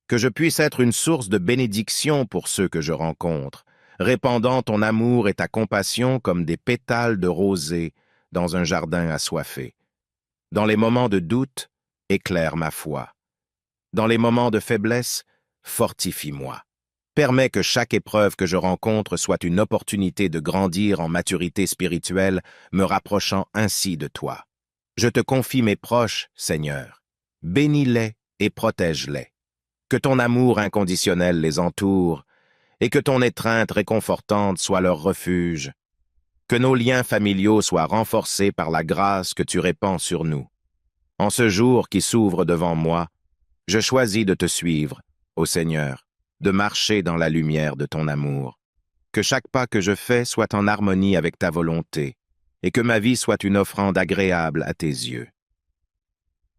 Que je puisse être une source de bénédiction pour ceux que je rencontre, répandant ton amour et ta compassion comme des pétales de rosée dans un jardin assoiffé. Dans les moments de doute, éclaire ma foi. Dans les moments de faiblesse, fortifie-moi. Permets que chaque épreuve que je rencontre soit une opportunité de grandir en maturité spirituelle, me rapprochant ainsi de toi. Je te confie mes proches, Seigneur. Bénis-les et protège-les. Que ton amour inconditionnel les entoure et que ton étreinte réconfortante soit leur refuge. Que nos liens familiaux soient renforcés par la grâce que tu répands sur nous. En ce jour qui s'ouvre devant moi, je choisis de te suivre, ô Seigneur, de marcher dans la lumière de ton amour. Que chaque pas que je fais soit en harmonie avec ta volonté et que ma vie soit une offrande agréable à tes yeux.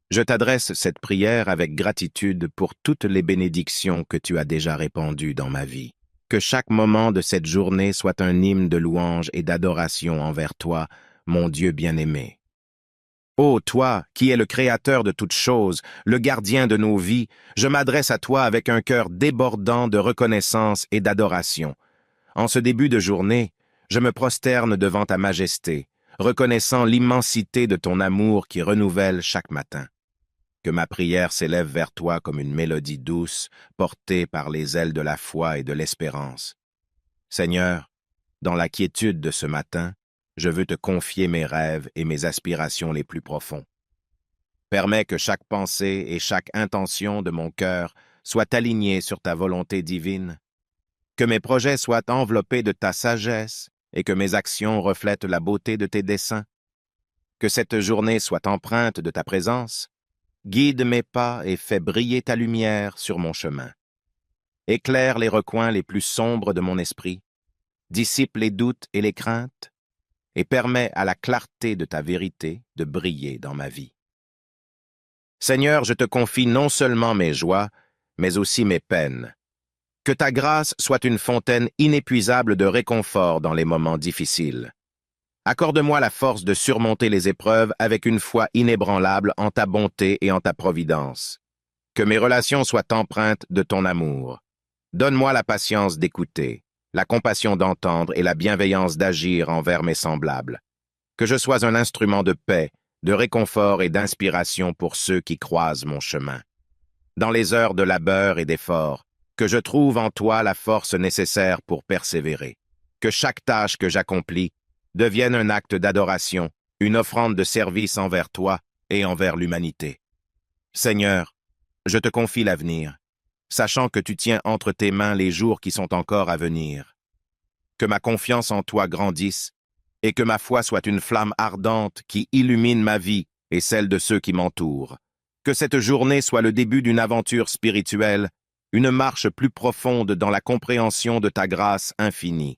Je t'adresse cette prière avec gratitude pour toutes les bénédictions que tu as déjà répandues dans ma vie. Que chaque moment de cette journée soit un hymne de louange et d'adoration envers toi, mon Dieu bien-aimé. Ô toi, qui es le Créateur de toutes choses, le gardien de nos vies, je m'adresse à toi avec un cœur débordant de reconnaissance et d'adoration. En ce début de journée, je me prosterne devant ta majesté, reconnaissant l'immensité de ton amour qui renouvelle chaque matin. Que ma prière s'élève vers toi comme une mélodie douce, portée par les ailes de la foi et de l'espérance. Seigneur, dans la quiétude de ce matin, je veux te confier mes rêves et mes aspirations les plus profonds. Permets que chaque pensée et chaque intention de mon cœur soient alignées sur ta volonté divine. Que mes projets soient enveloppés de ta sagesse et que mes actions reflètent la beauté de tes desseins. Que cette journée soit empreinte de ta présence. Guide mes pas et fais briller ta lumière sur mon chemin. Éclaire les recoins les plus sombres de mon esprit, dissipe les doutes et les craintes, et permets à la clarté de ta vérité de briller dans ma vie. Seigneur, je te confie non seulement mes joies, mais aussi mes peines. Que ta grâce soit une fontaine inépuisable de réconfort dans les moments difficiles. Accorde-moi la force de surmonter les épreuves avec une foi inébranlable en ta bonté et en ta providence. Que mes relations soient empreintes de ton amour. Donne-moi la patience d'écouter, la compassion d'entendre et la bienveillance d'agir envers mes semblables. Que je sois un instrument de paix, de réconfort et d'inspiration pour ceux qui croisent mon chemin. Dans les heures de labeur et d'effort, que je trouve en toi la force nécessaire pour persévérer. Que chaque tâche que j'accomplis devienne un acte d'adoration, une offrande de service envers toi et envers l'humanité. Seigneur, je te confie l'avenir, sachant que tu tiens entre tes mains les jours qui sont encore à venir. Que ma confiance en toi grandisse et que ma foi soit une flamme ardente qui illumine ma vie et celle de ceux qui m'entourent. Que cette journée soit le début d'une aventure spirituelle, une marche plus profonde dans la compréhension de ta grâce infinie.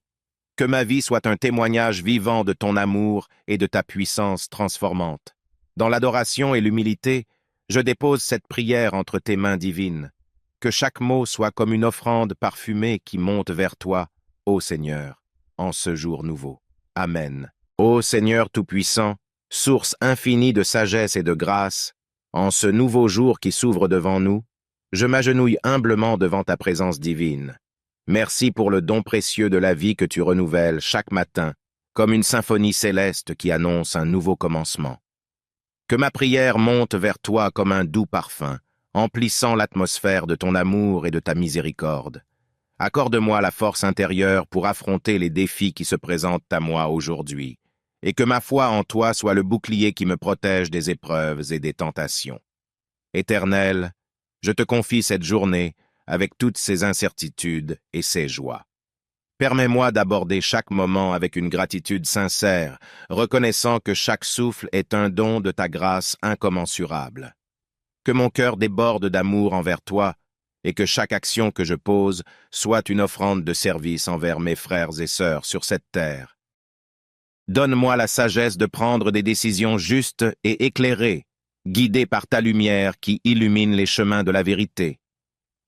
Que ma vie soit un témoignage vivant de ton amour et de ta puissance transformante. Dans l'adoration et l'humilité, je dépose cette prière entre tes mains divines. Que chaque mot soit comme une offrande parfumée qui monte vers toi, ô Seigneur, en ce jour nouveau. Amen. Ô Seigneur Tout-Puissant, source infinie de sagesse et de grâce, en ce nouveau jour qui s'ouvre devant nous, je m'agenouille humblement devant ta présence divine. Merci pour le don précieux de la vie que tu renouvelles chaque matin, comme une symphonie céleste qui annonce un nouveau commencement. Que ma prière monte vers toi comme un doux parfum, emplissant l'atmosphère de ton amour et de ta miséricorde. Accorde-moi la force intérieure pour affronter les défis qui se présentent à moi aujourd'hui, et que ma foi en toi soit le bouclier qui me protège des épreuves et des tentations. Éternel, je te confie cette journée avec toutes ses incertitudes et ses joies. Permets-moi d'aborder chaque moment avec une gratitude sincère, reconnaissant que chaque souffle est un don de ta grâce incommensurable. Que mon cœur déborde d'amour envers toi et que chaque action que je pose soit une offrande de service envers mes frères et sœurs sur cette terre. Donne-moi la sagesse de prendre des décisions justes et éclairées, guidées par ta lumière qui illumine les chemins de la vérité.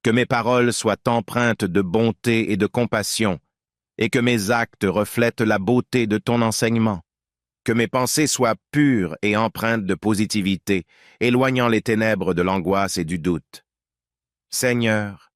Que mes paroles soient empreintes de bonté et de compassion, et que mes actes reflètent la beauté de ton enseignement. Que mes pensées soient pures et empreintes de positivité, éloignant les ténèbres de l'angoisse et du doute. Seigneur,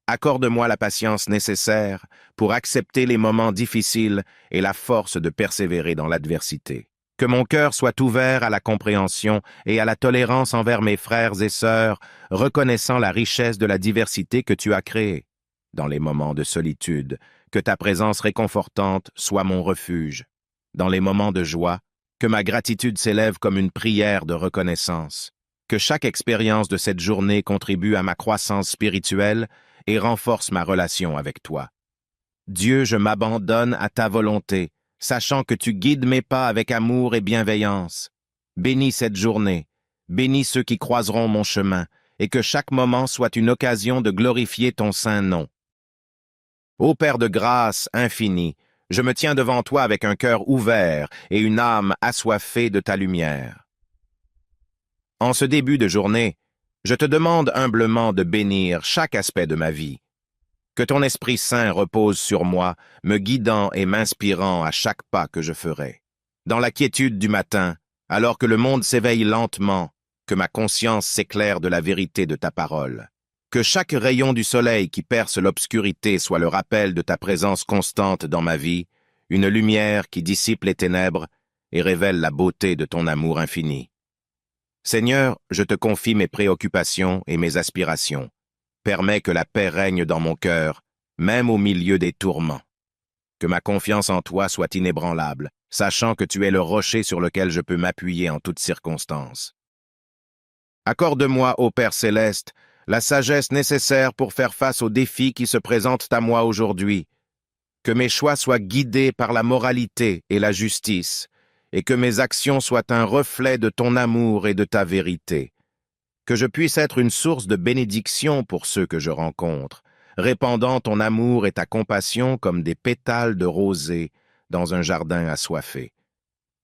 accorde-moi la patience nécessaire pour accepter les moments difficiles et la force de persévérer dans l'adversité. Que mon cœur soit ouvert à la compréhension et à la tolérance envers mes frères et sœurs, reconnaissant la richesse de la diversité que tu as créée. Dans les moments de solitude, que ta présence réconfortante soit mon refuge. Dans les moments de joie, que ma gratitude s'élève comme une prière de reconnaissance. Que chaque expérience de cette journée contribue à ma croissance spirituelle et renforce ma relation avec toi. Dieu, je m'abandonne à ta volonté, sachant que tu guides mes pas avec amour et bienveillance. Bénis cette journée, bénis ceux qui croiseront mon chemin, et que chaque moment soit une occasion de glorifier ton saint nom. Ô Père de grâce infinie, je me tiens devant toi avec un cœur ouvert et une âme assoiffée de ta lumière. En ce début de journée, je te demande humblement de bénir chaque aspect de ma vie. Que ton Esprit Saint repose sur moi, me guidant et m'inspirant à chaque pas que je ferai. Dans la quiétude du matin, alors que le monde s'éveille lentement, que ma conscience s'éclaire de la vérité de ta parole. Que chaque rayon du soleil qui perce l'obscurité soit le rappel de ta présence constante dans ma vie, une lumière qui dissipe les ténèbres et révèle la beauté de ton amour infini. Seigneur, je te confie mes préoccupations et mes aspirations. Permets que la paix règne dans mon cœur, même au milieu des tourments. Que ma confiance en toi soit inébranlable, sachant que tu es le rocher sur lequel je peux m'appuyer en toutes circonstances. Accorde-moi, ô Père céleste, la sagesse nécessaire pour faire face aux défis qui se présentent à moi aujourd'hui. Que mes choix soient guidés par la moralité et la justice, et que mes actions soient un reflet de ton amour et de ta vérité. Que je puisse être une source de bénédiction pour ceux que je rencontre, répandant ton amour et ta compassion comme des pétales de rosée dans un jardin assoiffé.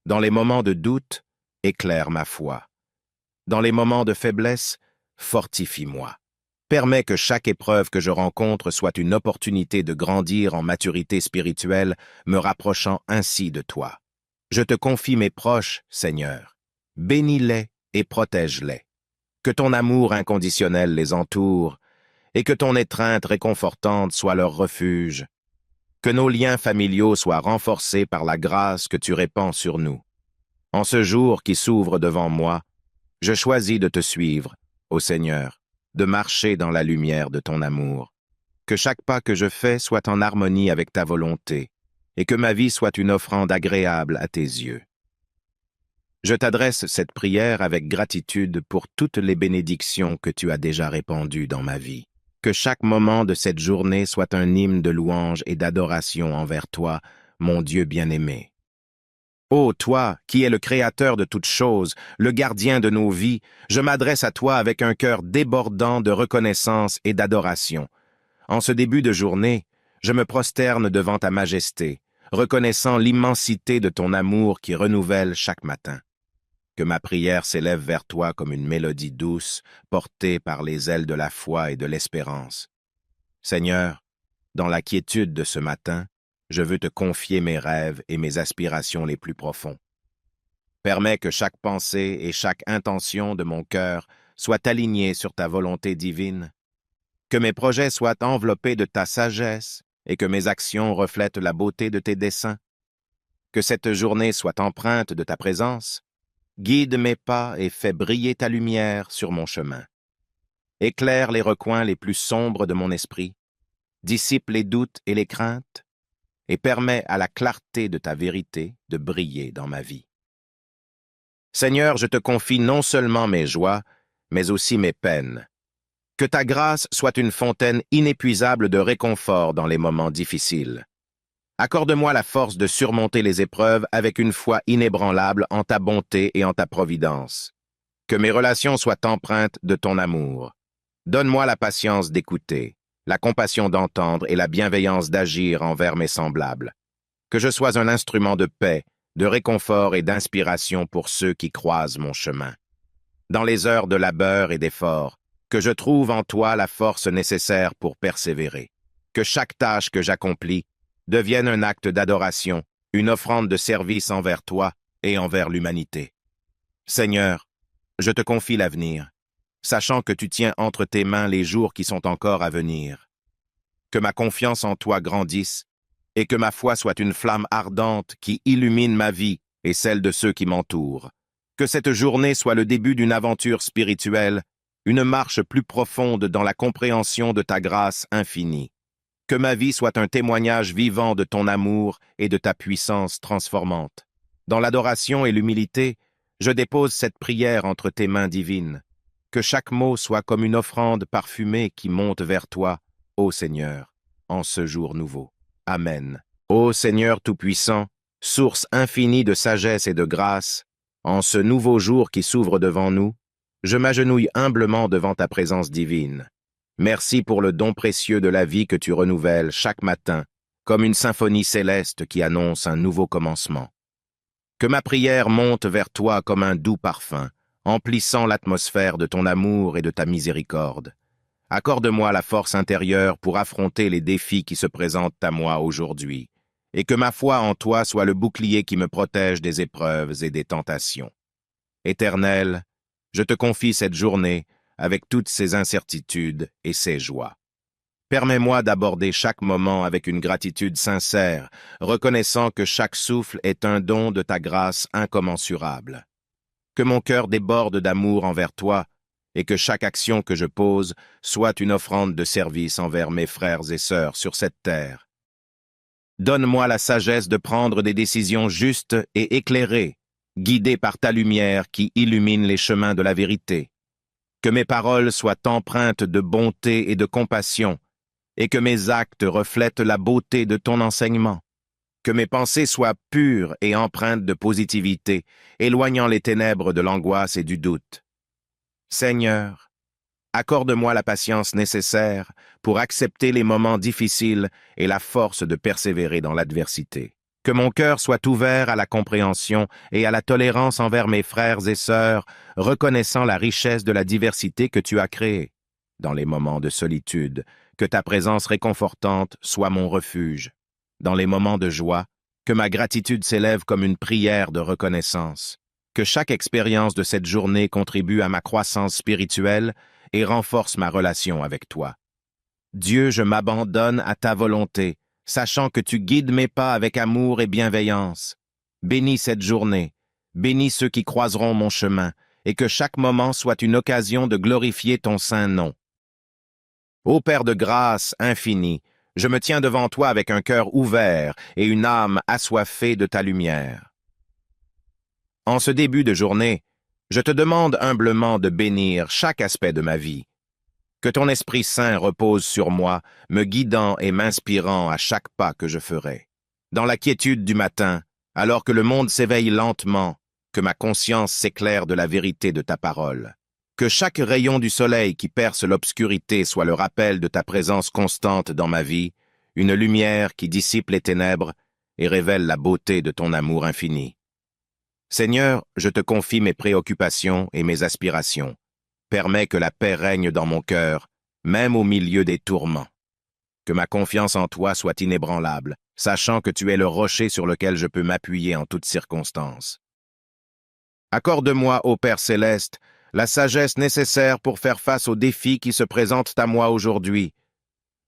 Dans les moments de doute, éclaire ma foi. Dans les moments de faiblesse, fortifie-moi. Permets que chaque épreuve que je rencontre soit une opportunité de grandir en maturité spirituelle, me rapprochant ainsi de toi. Je te confie mes proches, Seigneur. Bénis-les et protège-les. Que ton amour inconditionnel les entoure et que ton étreinte réconfortante soit leur refuge. Que nos liens familiaux soient renforcés par la grâce que tu répands sur nous. En ce jour qui s'ouvre devant moi, je choisis de te suivre, ô Seigneur, de marcher dans la lumière de ton amour. Que chaque pas que je fais soit en harmonie avec ta volonté, et que ma vie soit une offrande agréable à tes yeux. Je t'adresse cette prière avec gratitude pour toutes les bénédictions que tu as déjà répandues dans ma vie. Que chaque moment de cette journée soit un hymne de louange et d'adoration envers toi, mon Dieu bien-aimé. Ô toi, qui es le Créateur de toutes choses, le gardien de nos vies, je m'adresse à toi avec un cœur débordant de reconnaissance et d'adoration. En ce début de journée, je me prosterne devant ta majesté, reconnaissant l'immensité de ton amour qui renouvelle chaque matin. Que ma prière s'élève vers toi comme une mélodie douce, portée par les ailes de la foi et de l'espérance. Seigneur, dans la quiétude de ce matin, je veux te confier mes rêves et mes aspirations les plus profonds. Permets que chaque pensée et chaque intention de mon cœur soient alignées sur ta volonté divine. Que mes projets soient enveloppés de ta sagesse et que mes actions reflètent la beauté de tes desseins. Que cette journée soit empreinte de ta présence. Guide mes pas et fais briller ta lumière sur mon chemin. Éclaire les recoins les plus sombres de mon esprit. Dissipe les doutes et les craintes et permets à la clarté de ta vérité de briller dans ma vie. Seigneur, je te confie non seulement mes joies, mais aussi mes peines. Que ta grâce soit une fontaine inépuisable de réconfort dans les moments difficiles. Accorde-moi la force de surmonter les épreuves avec une foi inébranlable en ta bonté et en ta providence. Que mes relations soient empreintes de ton amour. Donne-moi la patience d'écouter, la compassion d'entendre et la bienveillance d'agir envers mes semblables. Que je sois un instrument de paix, de réconfort et d'inspiration pour ceux qui croisent mon chemin. Dans les heures de labeur et d'effort, que je trouve en toi la force nécessaire pour persévérer. Que chaque tâche que j'accomplis devienne un acte d'adoration, une offrande de service envers toi et envers l'humanité. Seigneur, je te confie l'avenir, sachant que tu tiens entre tes mains les jours qui sont encore à venir. Que ma confiance en toi grandisse et que ma foi soit une flamme ardente qui illumine ma vie et celle de ceux qui m'entourent. Que cette journée soit le début d'une aventure spirituelle, une marche plus profonde dans la compréhension de ta grâce infinie. Que ma vie soit un témoignage vivant de ton amour et de ta puissance transformante. Dans l'adoration et l'humilité, je dépose cette prière entre tes mains divines. Que chaque mot soit comme une offrande parfumée qui monte vers toi, ô Seigneur, en ce jour nouveau. Amen. Ô Seigneur Tout-Puissant, source infinie de sagesse et de grâce, en ce nouveau jour qui s'ouvre devant nous, je m'agenouille humblement devant ta présence divine. Merci pour le don précieux de la vie que tu renouvelles chaque matin, comme une symphonie céleste qui annonce un nouveau commencement. Que ma prière monte vers toi comme un doux parfum, emplissant l'atmosphère de ton amour et de ta miséricorde. Accorde-moi la force intérieure pour affronter les défis qui se présentent à moi aujourd'hui, et que ma foi en toi soit le bouclier qui me protège des épreuves et des tentations. Éternel, je te confie cette journée avec toutes ses incertitudes et ses joies. Permets-moi d'aborder chaque moment avec une gratitude sincère, reconnaissant que chaque souffle est un don de ta grâce incommensurable. Que mon cœur déborde d'amour envers toi et que chaque action que je pose soit une offrande de service envers mes frères et sœurs sur cette terre. Donne-moi la sagesse de prendre des décisions justes et éclairées, guidées par ta lumière qui illumine les chemins de la vérité. Que mes paroles soient empreintes de bonté et de compassion, et que mes actes reflètent la beauté de ton enseignement. Que mes pensées soient pures et empreintes de positivité, éloignant les ténèbres de l'angoisse et du doute. Seigneur, accorde-moi la patience nécessaire pour accepter les moments difficiles et la force de persévérer dans l'adversité. Que mon cœur soit ouvert à la compréhension et à la tolérance envers mes frères et sœurs, reconnaissant la richesse de la diversité que tu as créée. Dans les moments de solitude, que ta présence réconfortante soit mon refuge. Dans les moments de joie, que ma gratitude s'élève comme une prière de reconnaissance. Que chaque expérience de cette journée contribue à ma croissance spirituelle et renforce ma relation avec toi. Dieu, je m'abandonne à ta volonté, sachant que tu guides mes pas avec amour et bienveillance. Bénis cette journée, bénis ceux qui croiseront mon chemin, et que chaque moment soit une occasion de glorifier ton saint nom. Ô Père de grâce infinie, je me tiens devant toi avec un cœur ouvert et une âme assoiffée de ta lumière. En ce début de journée, je te demande humblement de bénir chaque aspect de ma vie. Que ton Esprit Saint repose sur moi, me guidant et m'inspirant à chaque pas que je ferai. Dans la quiétude du matin, alors que le monde s'éveille lentement, que ma conscience s'éclaire de la vérité de ta parole. Que chaque rayon du soleil qui perce l'obscurité soit le rappel de ta présence constante dans ma vie, une lumière qui dissipe les ténèbres et révèle la beauté de ton amour infini. Seigneur, je te confie mes préoccupations et mes aspirations. Permets que la paix règne dans mon cœur, même au milieu des tourments. Que ma confiance en toi soit inébranlable, sachant que tu es le rocher sur lequel je peux m'appuyer en toutes circonstances. Accorde-moi, ô Père céleste, la sagesse nécessaire pour faire face aux défis qui se présentent à moi aujourd'hui.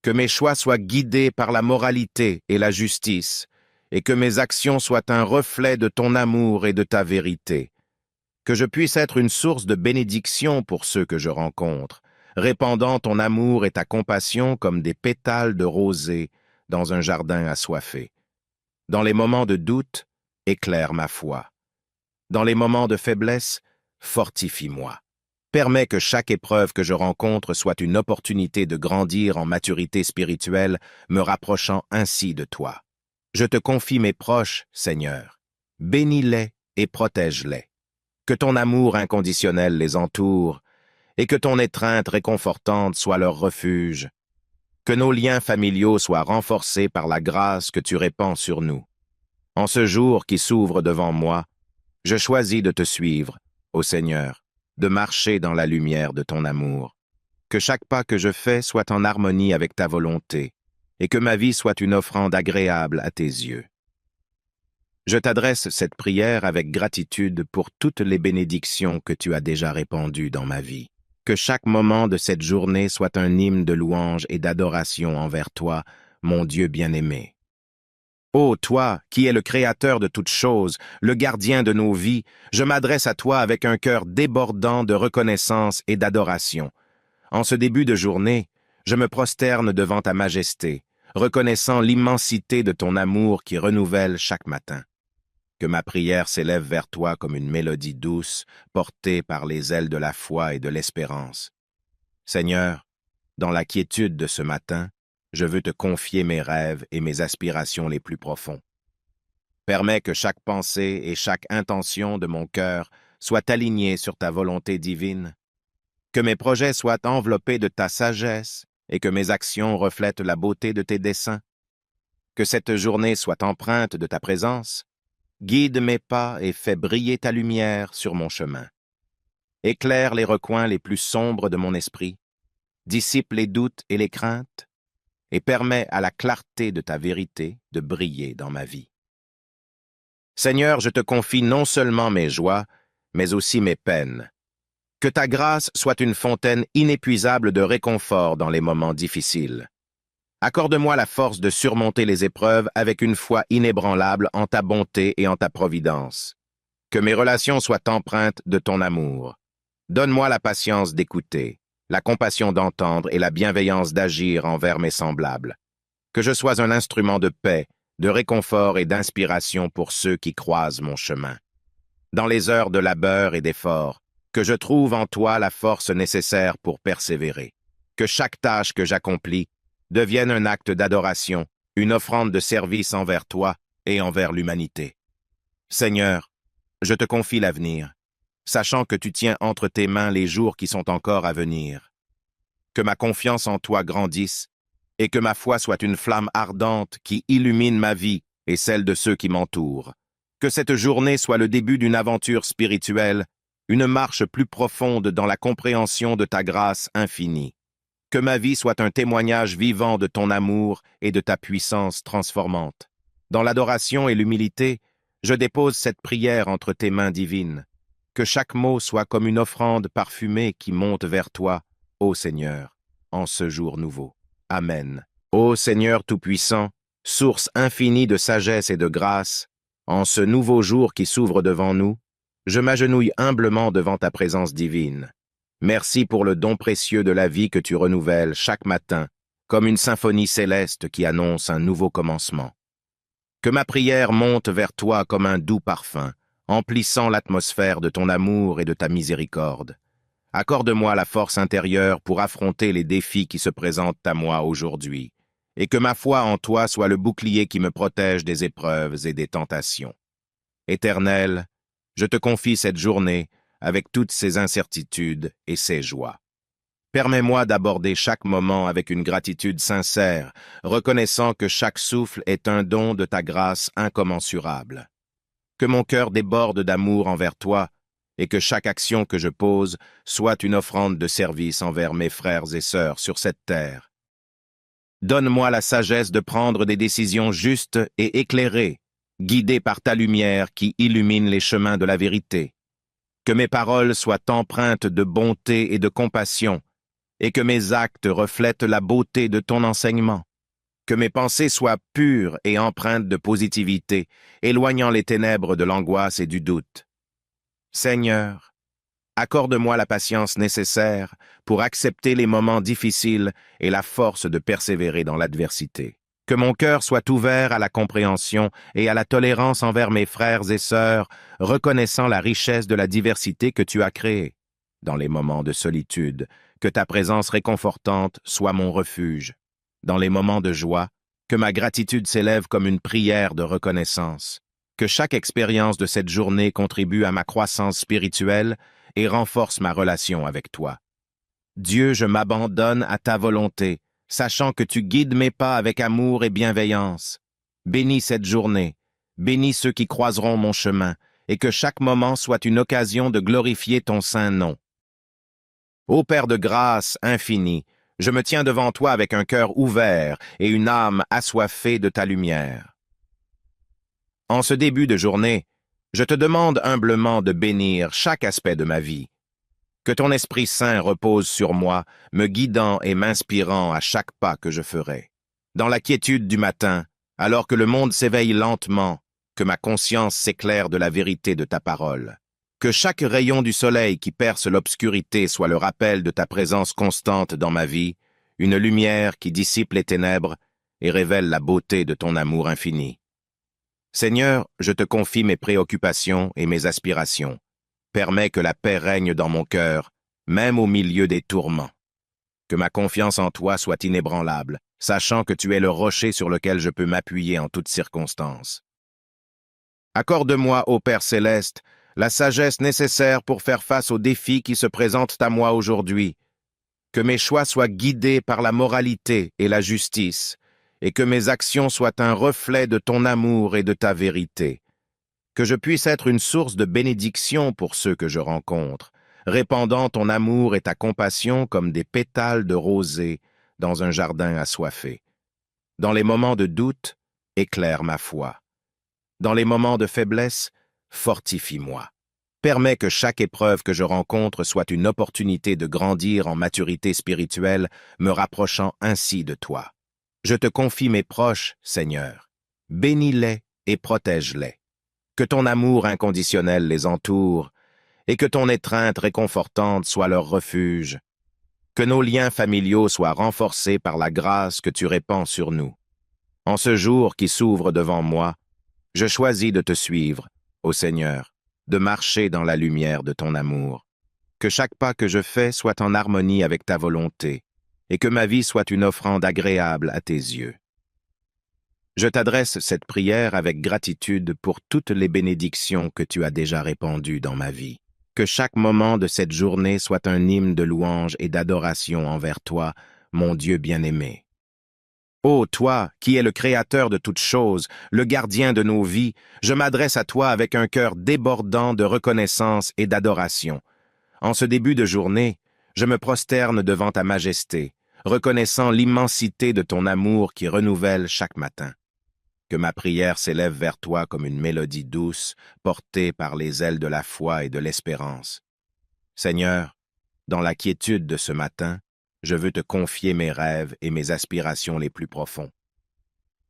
Que mes choix soient guidés par la moralité et la justice, et que mes actions soient un reflet de ton amour et de ta vérité. Que je puisse être une source de bénédiction pour ceux que je rencontre, répandant ton amour et ta compassion comme des pétales de rosée dans un jardin assoiffé. Dans les moments de doute, éclaire ma foi. Dans les moments de faiblesse, fortifie-moi. Permets que chaque épreuve que je rencontre soit une opportunité de grandir en maturité spirituelle, me rapprochant ainsi de toi. Je te confie mes proches, Seigneur. Bénis-les et protège-les. Que ton amour inconditionnel les entoure et que ton étreinte réconfortante soit leur refuge. Que nos liens familiaux soient renforcés par la grâce que tu répands sur nous. En ce jour qui s'ouvre devant moi, je choisis de te suivre, ô Seigneur, de marcher dans la lumière de ton amour. Que chaque pas que je fais soit en harmonie avec ta volonté et que ma vie soit une offrande agréable à tes yeux. Je t'adresse cette prière avec gratitude pour toutes les bénédictions que tu as déjà répandues dans ma vie. Que chaque moment de cette journée soit un hymne de louange et d'adoration envers toi, mon Dieu bien-aimé. Ô toi, qui es le Créateur de toutes choses, le gardien de nos vies, je m'adresse à toi avec un cœur débordant de reconnaissance et d'adoration. En ce début de journée, je me prosterne devant ta majesté, reconnaissant l'immensité de ton amour qui renouvelle chaque matin. Que ma prière s'élève vers toi comme une mélodie douce, portée par les ailes de la foi et de l'espérance. Seigneur, dans la quiétude de ce matin, je veux te confier mes rêves et mes aspirations les plus profonds. Permets que chaque pensée et chaque intention de mon cœur soient alignées sur ta volonté divine, que mes projets soient enveloppés de ta sagesse et que mes actions reflètent la beauté de tes desseins, que cette journée soit empreinte de ta présence. Guide mes pas et fais briller ta lumière sur mon chemin. Éclaire les recoins les plus sombres de mon esprit, dissipe les doutes et les craintes, et permets à la clarté de ta vérité de briller dans ma vie. Seigneur, je te confie non seulement mes joies, mais aussi mes peines. Que ta grâce soit une fontaine inépuisable de réconfort dans les moments difficiles. Accorde-moi la force de surmonter les épreuves avec une foi inébranlable en ta bonté et en ta providence. Que mes relations soient empreintes de ton amour. Donne-moi la patience d'écouter, la compassion d'entendre et la bienveillance d'agir envers mes semblables. Que je sois un instrument de paix, de réconfort et d'inspiration pour ceux qui croisent mon chemin. Dans les heures de labeur et d'effort, que je trouve en toi la force nécessaire pour persévérer. Que chaque tâche que j'accomplis devienne un acte d'adoration, une offrande de service envers toi et envers l'humanité. Seigneur, je te confie l'avenir, sachant que tu tiens entre tes mains les jours qui sont encore à venir. Que ma confiance en toi grandisse et que ma foi soit une flamme ardente qui illumine ma vie et celle de ceux qui m'entourent. Que cette journée soit le début d'une aventure spirituelle, une marche plus profonde dans la compréhension de ta grâce infinie. Que ma vie soit un témoignage vivant de ton amour et de ta puissance transformante. Dans l'adoration et l'humilité, je dépose cette prière entre tes mains divines. Que chaque mot soit comme une offrande parfumée qui monte vers toi, ô Seigneur, en ce jour nouveau. Amen. Ô Seigneur Tout-Puissant, source infinie de sagesse et de grâce, en ce nouveau jour qui s'ouvre devant nous, je m'agenouille humblement devant ta présence divine. Merci pour le don précieux de la vie que tu renouvelles chaque matin, comme une symphonie céleste qui annonce un nouveau commencement. Que ma prière monte vers toi comme un doux parfum, emplissant l'atmosphère de ton amour et de ta miséricorde. Accorde-moi la force intérieure pour affronter les défis qui se présentent à moi aujourd'hui, et que ma foi en toi soit le bouclier qui me protège des épreuves et des tentations. Éternel, je te confie cette journée avec toutes ses incertitudes et ses joies. Permets-moi d'aborder chaque moment avec une gratitude sincère, reconnaissant que chaque souffle est un don de ta grâce incommensurable. Que mon cœur déborde d'amour envers toi et que chaque action que je pose soit une offrande de service envers mes frères et sœurs sur cette terre. Donne-moi la sagesse de prendre des décisions justes et éclairées, guidées par ta lumière qui illumine les chemins de la vérité. Que mes paroles soient empreintes de bonté et de compassion, et que mes actes reflètent la beauté de ton enseignement. Que mes pensées soient pures et empreintes de positivité, éloignant les ténèbres de l'angoisse et du doute. Seigneur, accorde-moi la patience nécessaire pour accepter les moments difficiles et la force de persévérer dans l'adversité. Que mon cœur soit ouvert à la compréhension et à la tolérance envers mes frères et sœurs, reconnaissant la richesse de la diversité que tu as créée. Dans les moments de solitude, que ta présence réconfortante soit mon refuge. Dans les moments de joie, que ma gratitude s'élève comme une prière de reconnaissance. Que chaque expérience de cette journée contribue à ma croissance spirituelle et renforce ma relation avec toi. Dieu, je m'abandonne à ta volonté, sachant que tu guides mes pas avec amour et bienveillance. Bénis cette journée, bénis ceux qui croiseront mon chemin, et que chaque moment soit une occasion de glorifier ton saint nom. Ô Père de grâce infinie, je me tiens devant toi avec un cœur ouvert et une âme assoiffée de ta lumière. En ce début de journée, je te demande humblement de bénir chaque aspect de ma vie. Que ton Esprit Saint repose sur moi, me guidant et m'inspirant à chaque pas que je ferai. Dans la quiétude du matin, alors que le monde s'éveille lentement, que ma conscience s'éclaire de la vérité de ta parole. Que chaque rayon du soleil qui perce l'obscurité soit le rappel de ta présence constante dans ma vie, une lumière qui dissipe les ténèbres et révèle la beauté de ton amour infini. Seigneur, je te confie mes préoccupations et mes aspirations. Permets que la paix règne dans mon cœur, même au milieu des tourments. Que ma confiance en toi soit inébranlable, sachant que tu es le rocher sur lequel je peux m'appuyer en toutes circonstances. Accorde-moi, ô Père céleste, la sagesse nécessaire pour faire face aux défis qui se présentent à moi aujourd'hui. Que mes choix soient guidés par la moralité et la justice, et que mes actions soient un reflet de ton amour et de ta vérité. Que je puisse être une source de bénédiction pour ceux que je rencontre, répandant ton amour et ta compassion comme des pétales de rosée dans un jardin assoiffé. Dans les moments de doute, éclaire ma foi. Dans les moments de faiblesse, fortifie-moi. Permets que chaque épreuve que je rencontre soit une opportunité de grandir en maturité spirituelle, me rapprochant ainsi de toi. Je te confie mes proches, Seigneur. Bénis-les et protège-les. Que ton amour inconditionnel les entoure, et que ton étreinte réconfortante soit leur refuge. Que nos liens familiaux soient renforcés par la grâce que tu répands sur nous. En ce jour qui s'ouvre devant moi, je choisis de te suivre, ô Seigneur, de marcher dans la lumière de ton amour. Que chaque pas que je fais soit en harmonie avec ta volonté, et que ma vie soit une offrande agréable à tes yeux. Je t'adresse cette prière avec gratitude pour toutes les bénédictions que tu as déjà répandues dans ma vie. Que chaque moment de cette journée soit un hymne de louange et d'adoration envers toi, mon Dieu bien-aimé. Ô toi, qui es le Créateur de toutes choses, le gardien de nos vies, je m'adresse à toi avec un cœur débordant de reconnaissance et d'adoration. En ce début de journée, je me prosterne devant ta majesté, reconnaissant l'immensité de ton amour qui renouvelle chaque matin. Que ma prière s'élève vers toi comme une mélodie douce, portée par les ailes de la foi et de l'espérance. Seigneur, dans la quiétude de ce matin, je veux te confier mes rêves et mes aspirations les plus profonds.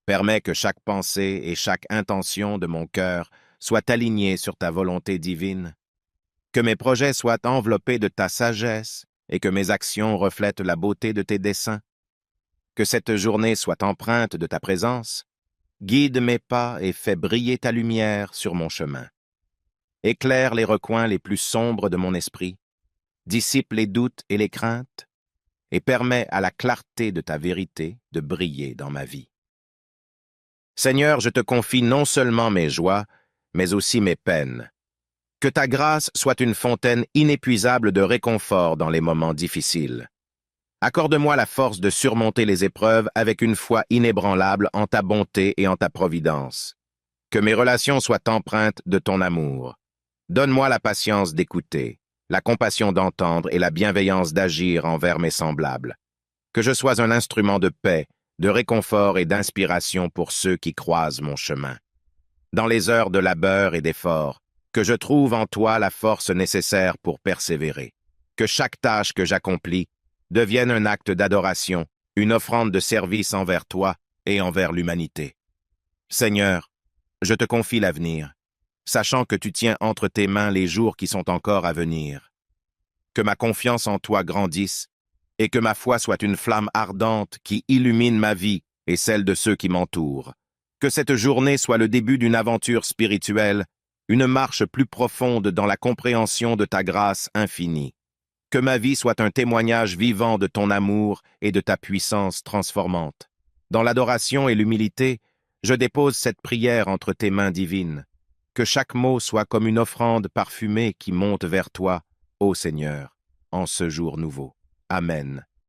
Permets que chaque pensée et chaque intention de mon cœur soient alignées sur ta volonté divine. Que mes projets soient enveloppés de ta sagesse et que mes actions reflètent la beauté de tes desseins. Que cette journée soit empreinte de ta présence. Guide mes pas et fais briller ta lumière sur mon chemin. Éclaire les recoins les plus sombres de mon esprit, dissipe les doutes et les craintes, et permets à la clarté de ta vérité de briller dans ma vie. Seigneur, je te confie non seulement mes joies, mais aussi mes peines. Que ta grâce soit une fontaine inépuisable de réconfort dans les moments difficiles. Accorde-moi la force de surmonter les épreuves avec une foi inébranlable en ta bonté et en ta providence. Que mes relations soient empreintes de ton amour. Donne-moi la patience d'écouter, la compassion d'entendre et la bienveillance d'agir envers mes semblables. Que je sois un instrument de paix, de réconfort et d'inspiration pour ceux qui croisent mon chemin. Dans les heures de labeur et d'effort, que je trouve en toi la force nécessaire pour persévérer. Que chaque tâche que j'accomplis devienne un acte d'adoration, une offrande de service envers toi et envers l'humanité. Seigneur, je te confie l'avenir, sachant que tu tiens entre tes mains les jours qui sont encore à venir. Que ma confiance en toi grandisse et que ma foi soit une flamme ardente qui illumine ma vie et celle de ceux qui m'entourent. Que cette journée soit le début d'une aventure spirituelle, une marche plus profonde dans la compréhension de ta grâce infinie. Que ma vie soit un témoignage vivant de ton amour et de ta puissance transformante. Dans l'adoration et l'humilité, je dépose cette prière entre tes mains divines. Que chaque mot soit comme une offrande parfumée qui monte vers toi, ô Seigneur, en ce jour nouveau. Amen.